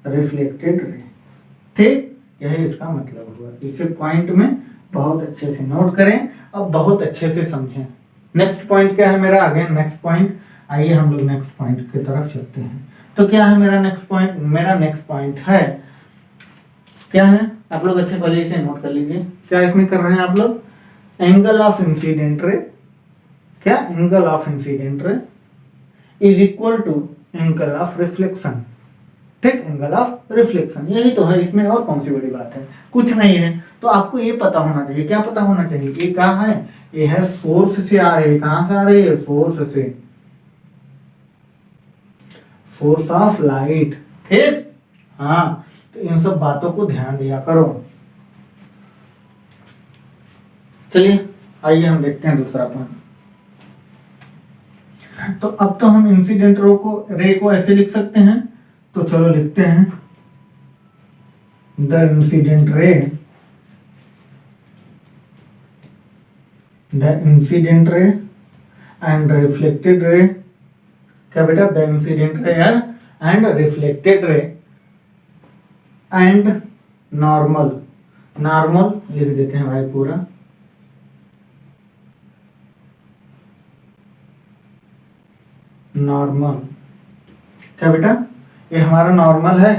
reflected ray. ठीक, यही इसका मतलब हुआ। इसे पॉइंट में बहुत अच्छे से नोट करें और बहुत अच्छे से समझें। नेक्स्ट पॉइंट क्या है मेरा? आगे नेक्स्ट पॉइंट, आइए हम लोग नेक्स्ट पॉइंट की तरफ चलते हैं। तो क्या है मेरा नेक्स्ट पॉइंट? मेरा नेक्स्ट पॉइंट है, क्या है? आप लोग अच्छे पहले इसे नोट कर लीजिए। क्या इसमें कर रहे हैं आप लोग? एंगल ऑफ इंसिडेंट रे, क्या? Angle of incident ray is equal to angle of reflection. ठीक, एंगल ऑफ रिफ्लेक्शन, यही तो है इसमें, और कौन सी बड़ी बात है? कुछ नहीं है। तो आपको ये पता होना चाहिए, क्या पता होना चाहिए? ये कहाँ है? ये है सोर्स से आ रही है। कहां से आ रही है? सोर्स से, सोर्स ऑफ लाइट। ठीक, हाँ, तो इन सब बातों को ध्यान दिया करो। चलिए आइए हम देखते हैं दूसरा पॉइंट। तो अब तो हम इंसिडेंट रे को ऐसे लिख सकते हैं, तो चलो लिखते हैं, the incident ray, the incident ray and reflected ray. क्या बेटा? The incident ray and reflected ray and normal, normal लिख देते हैं भाई पूरा, नॉर्मल। क्या बेटा? ये हमारा नॉर्मल है।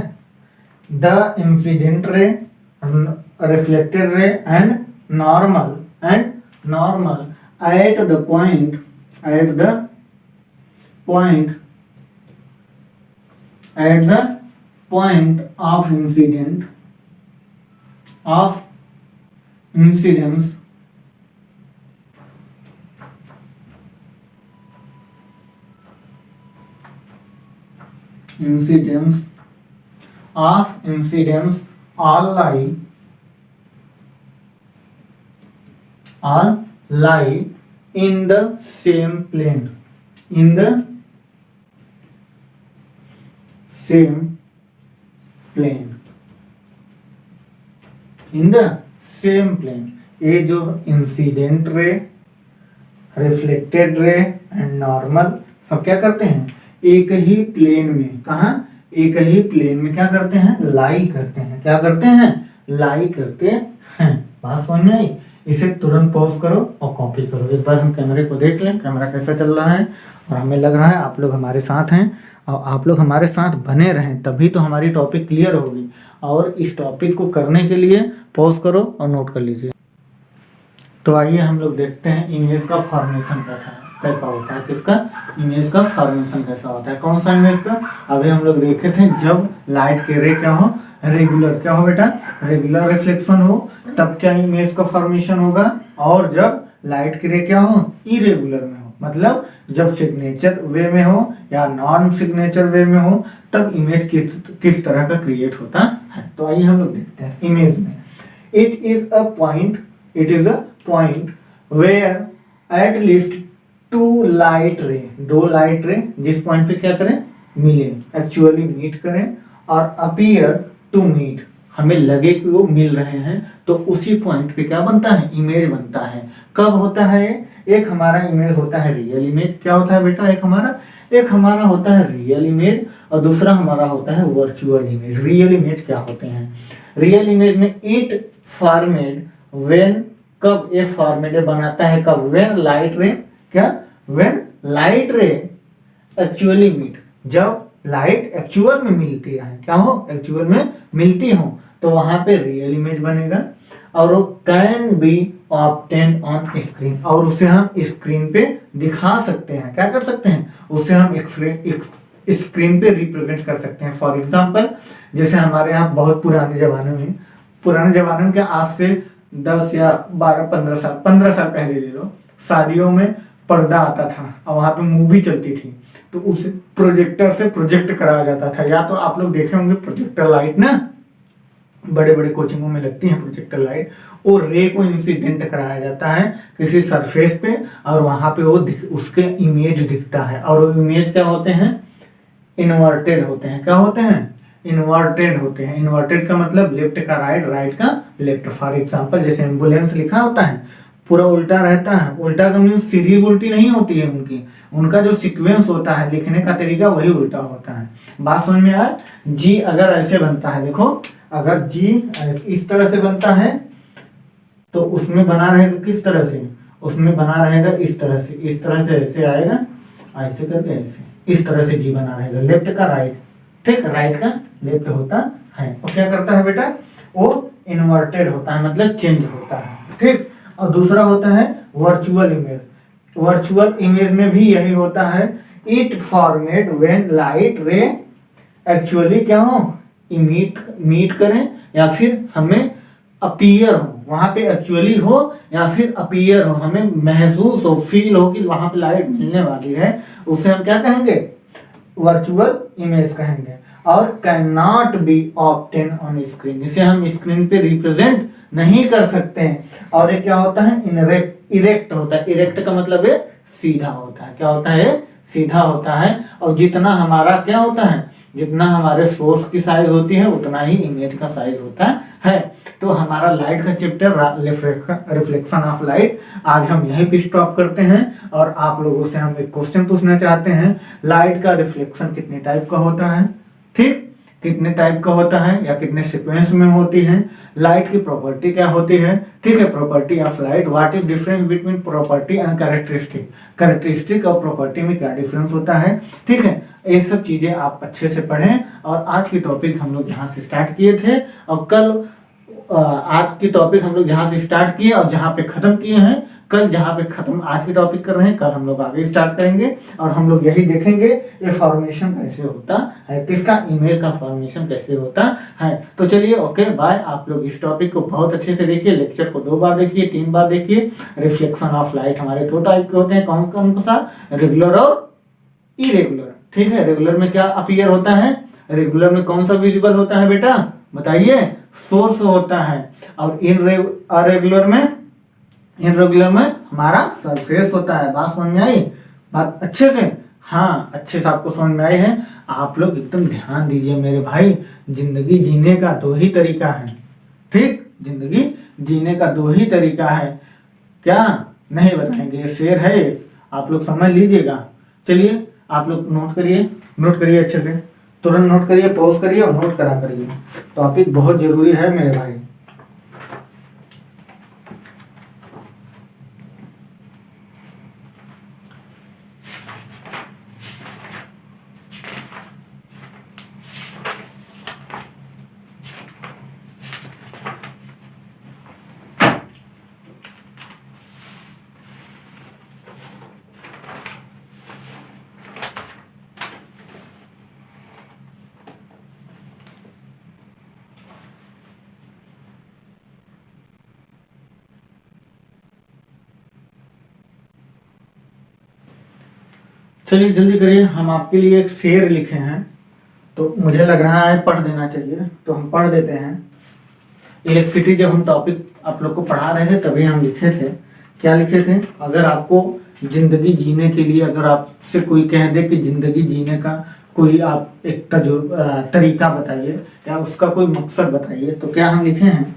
The incident ray, reflected ray and normal at the point, of incidence all lie in the same plane, in the same plane, in the same plane। ये जो incident ray, reflected ray and normal सब क्या करते हैं? एक ही plane में, कहा? एक ही प्लेन में क्या करते हैं? लाई करते हैं। क्या करते हैं? लाई करते हैं। बात समझ में आई? इसे तुरंत पॉज करो और कॉपी करो। एक बार हम कैमरे को देख लें, कैमरा कैसा चल रहा है, और हमें लग रहा है आप लोग हमारे साथ हैं, और आप लोग हमारे साथ बने रहें, तभी तो हमारी टॉपिक क्लियर होगी। और इस टॉपिक को करने के लिए पॉज करो और नोट कर लीजिए। तो आइए हम लोग देखते हैं इमेज का फॉर्मेशन कैसा होता है। किसका? इमेज का फॉर्मेशन कैसा होता है। कौन सा इमेज का? अभी हम लोग देखे थे, जब लाइट के रे क्या हो? रेगुलर। क्या हो बेटा? रेगुलर रिफ्लेक्शन हो, तब क्या इमेज का फॉर्मेशन होगा। और जब लाइट के रे क्या हो? इरेगुलर में हो, मतलब जब सिग्नेचर वे में हो या नॉन सिग्नेचर वे में हो, तब इमेज किस तरह का क्रिएट होता है। तो आइए हम लोग देखते हैं इमेज में। It is a point where at least two light ray, दो लाइट रे जिस पॉइंट पे क्या करें? मिले, एक्चुअली मीट करें, और अपीयर टू मीट, हमें लगे कि वो मिल रहे हैं, तो उसी पॉइंट पे क्या बनता है? इमेज बनता है। कब होता है? एक हमारा इमेज होता है रियल इमेज। क्या होता है बेटा? एक हमारा होता है रियल इमेज, और दूसरा हमारा होता है वर्चुअल इमेज। रियल इमेज क्या होते हैं? रियल इमेज में इट फॉर्मेड व्हेन, कब ये फॉर्मेड बनाता है? कब? व्हेन लाइट रे, क्या? When light ray actually meet, जब लाइट एक्चुअल में मिलती है। क्या हो? एक्चुअल में मिलती हो, तो वहां पे रियल इमेज बनेगा। और वो can be obtain on screen, और उसे हम स्क्रीन पे दिखा सकते हैं। क्या कर सकते हैं? उसे हम स्क्रीन पे रिप्रेजेंट कर सकते हैं। फॉर एग्जाम्पल, जैसे हमारे यहाँ बहुत पुराने जमाने में क्या, आज से 10 या 12-15 साल पहले ले लो, शादियों में पर्दा आता था और वहां पे मूवी चलती थी, तो उस प्रोजेक्टर से प्रोजेक्ट कराया जाता था। या तो आप लोग देखे होंगे प्रोजेक्टर लाइट ना, बड़े बड़े कोचिंगों में लगती है प्रोजेक्टर लाइट, और रे को इंसिडेंट कराया जाता है किसी सरफेस पे, और वहां पे वो उसके इमेज दिखता है। और वो इमेज क्या होते हैं? इन्वर्टेड होते हैं। क्या होते हैं? इन्वर्टेड होते हैं। इन्वर्टेड का मतलब लेफ्ट का राइट, राइट का लेफ्ट। फॉर एग्जाम्पल, जैसे एम्बुलेंस लिखा होता है पूरा उल्टा रहता है। उल्टा का मीन्स सीरीज उल्टी नहीं होती है उनकी, उनका जो सीक्वेंस होता है लिखने का तरीका वही उल्टा होता है। बात समझ में आया? जी अगर ऐसे बनता है, देखो अगर जी इस तरह से बनता है तो उसमें बना रहेगा किस तरह से? उसमें बना रहेगा इस तरह से ऐसे आएगा, ऐसे करके ऐसे, इस तरह से जी बना रहेगा। लेफ्ट का राइट, ठीक, राइट का लेफ्ट होता है। और क्या करता है बेटा, वो इन्वर्टेड होता है, मतलब चेंज होता है। ठीक, और दूसरा होता है वर्चुअल इमेज। वर्चुअल इमेज में भी यही होता है, it format when light ray actually क्या हो, मीट करें या फिर हमें अपीयर हो, वहां पे एक्चुअली हो या फिर अपीयर हो, हमें महसूस हो, फील हो कि वहां पे लाइट मिलने वाली है, उसे हम क्या कहेंगे, वर्चुअल इमेज कहेंगे। और can not be obtain on screen, इसे हम स्क्रीन पे रिप्रेजेंट नहीं कर सकते हैं। और ये क्या होता है, इरेक्ट होता है। इरेक्ट का मतलब है सीधा होता है। क्या होता है, सीधा होता है। और जितना हमारा क्या होता है, जितना हमारे सोर्स की साइज होती है उतना ही इमेज का साइज होता है। तो हमारा लाइट का चैप्टर रिफ्लेक्शन ऑफ लाइट आज हम यहीं पे स्टॉप करते हैं। और आप लोगों से हम एक क्वेश्चन पूछना चाहते हैं, लाइट का रिफ्लेक्शन कितने टाइप का होता है, ठीक, कितने टाइप का होता है या कितने सीक्वेंस में होती है, लाइट की प्रॉपर्टी क्या होती है, ठीक है, property of light, what is difference between property and characteristic, characteristic और प्रॉपर्टी में क्या डिफरेंस होता है, ठीक है। ये सब चीजें आप अच्छे से पढ़ें। और आज की टॉपिक हम लोग यहाँ से स्टार्ट किए थे, और कल आज की टॉपिक हम लोग यहाँ से स्टार्ट किए और जहाँ पे खत्म किए हैं, कल जहाँ पे खत्म आज की टॉपिक कर रहे हैं, कल हम लोग आगे स्टार्ट करेंगे। और हम लोग यही देखेंगे ये फॉर्मेशन कैसे होता है, किसका, इमेज का फॉर्मेशन कैसे होता है। तो चलिए, ओके बाय। आप लोग इस टॉपिक को बहुत अच्छे से देखिए, लेक्चर को 2 बार देखिए, 3 बार देखिए। रिफ्लेक्शन ऑफ लाइट हमारे 2 टाइप के होते हैं, कौन कौन सा, रेगुलर और इरेगुलर, ठीक है। रेगुलर में क्या अपीयर होता है, रेगुलर में कौन सा विजिबल होता है बेटा, बताइए, सोर्स होता है। और इरेगुलर में हमारा सरफेस होता है। बात समझ में आई, बात अच्छे से, हाँ अच्छे से आपको समझ में आई है। आप लोग एकदम ध्यान दीजिए मेरे भाई, जिंदगी जीने का 2 ही तरीका है, ठीक, जिंदगी जीने का 2 ही तरीका है, क्या नहीं बताएंगे, शेर है, आप लोग समझ लीजिएगा। चलिए आप लोग नोट करिए अच्छे से, तुरंत नोट करिए, पॉज करिए और नोट करा करिए, टॉपिक बहुत जरूरी है मेरे भाई। चलिए जल्दी करिए, हम आपके लिए एक शेर लिखे हैं, तो मुझे लग रहा है पढ़ देना चाहिए, तो हम पढ़ देते हैं। इलेक्ट्रिसिटी जब हम टॉपिक आप लोग को पढ़ा रहे थे तभी हम लिखे थे, क्या लिखे थे, अगर आपको जिंदगी जीने के लिए, अगर आपसे कोई कह दे कि जिंदगी जीने का कोई आप एक तरीका बताइए या उसका कोई मकसद बताइए, तो क्या हम लिखे हैं,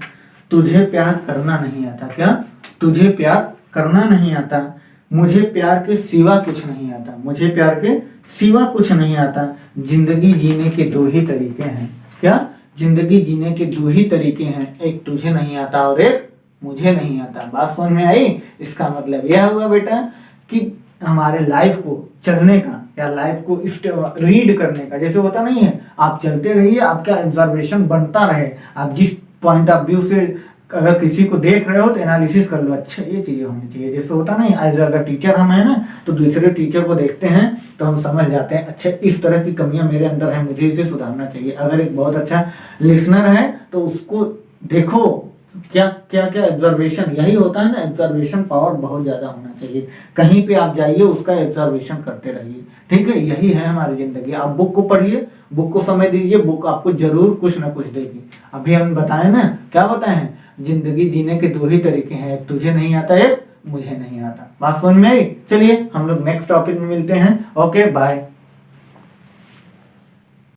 तुझे प्यार करना नहीं आता, क्या, तुझे प्यार करना नहीं आता, मुझे प्यार के सिवा कुछ नहीं आता, मुझे प्यार के सिवा कुछ नहीं आता, जिंदगी जीने के 2 ही तरीके हैं, क्या, जिंदगी जीने के 2 ही तरीके हैं, एक तुझे नहीं आता और एक मुझे नहीं आता। बात समझ में आई, इसका मतलब यह हुआ बेटा कि हमारे लाइफ को चलने का या लाइफ को रीड करने का, जैसे होता नहीं है, आप चलते रहिए, आपका ऑब्जर्वेशन बनता रहे, आप जिस पॉइंट ऑफ व्यू से अगर किसी को देख रहे हो तो एनालिसिस कर लो, अच्छा ये चीजें होनी चाहिए, जैसे होता नहीं, एज अगर टीचर हम है ना, तो दूसरे टीचर को देखते हैं तो हम समझ जाते हैं, अच्छा इस तरह की कमियां मेरे अंदर है, मुझे इसे सुधारना चाहिए। अगर एक बहुत अच्छा लिसनर है तो उसको देखो क्या क्या क्या ऑब्जर्वेशन, यही होता है ना, ऑब्जर्वेशन पावर बहुत ज्यादा होना चाहिए, कहीं पे आप जाइए उसका ऑब्जर्वेशन करते रहिए, ठीक है, यही है हमारी जिंदगी। आप बुक को पढ़िए, बुक को समय दीजिए, बुक आपको जरूर कुछ ना कुछ देगी। अभी हम बताए ना, क्या बताए हैं, जिंदगी जीने के 2 ही तरीके हैं, एक तुझे नहीं आता, एक मुझे नहीं आता। बात समझ में आई, चलिए हम लोग नेक्स्ट टॉपिक में मिलते हैं, ओके बाय।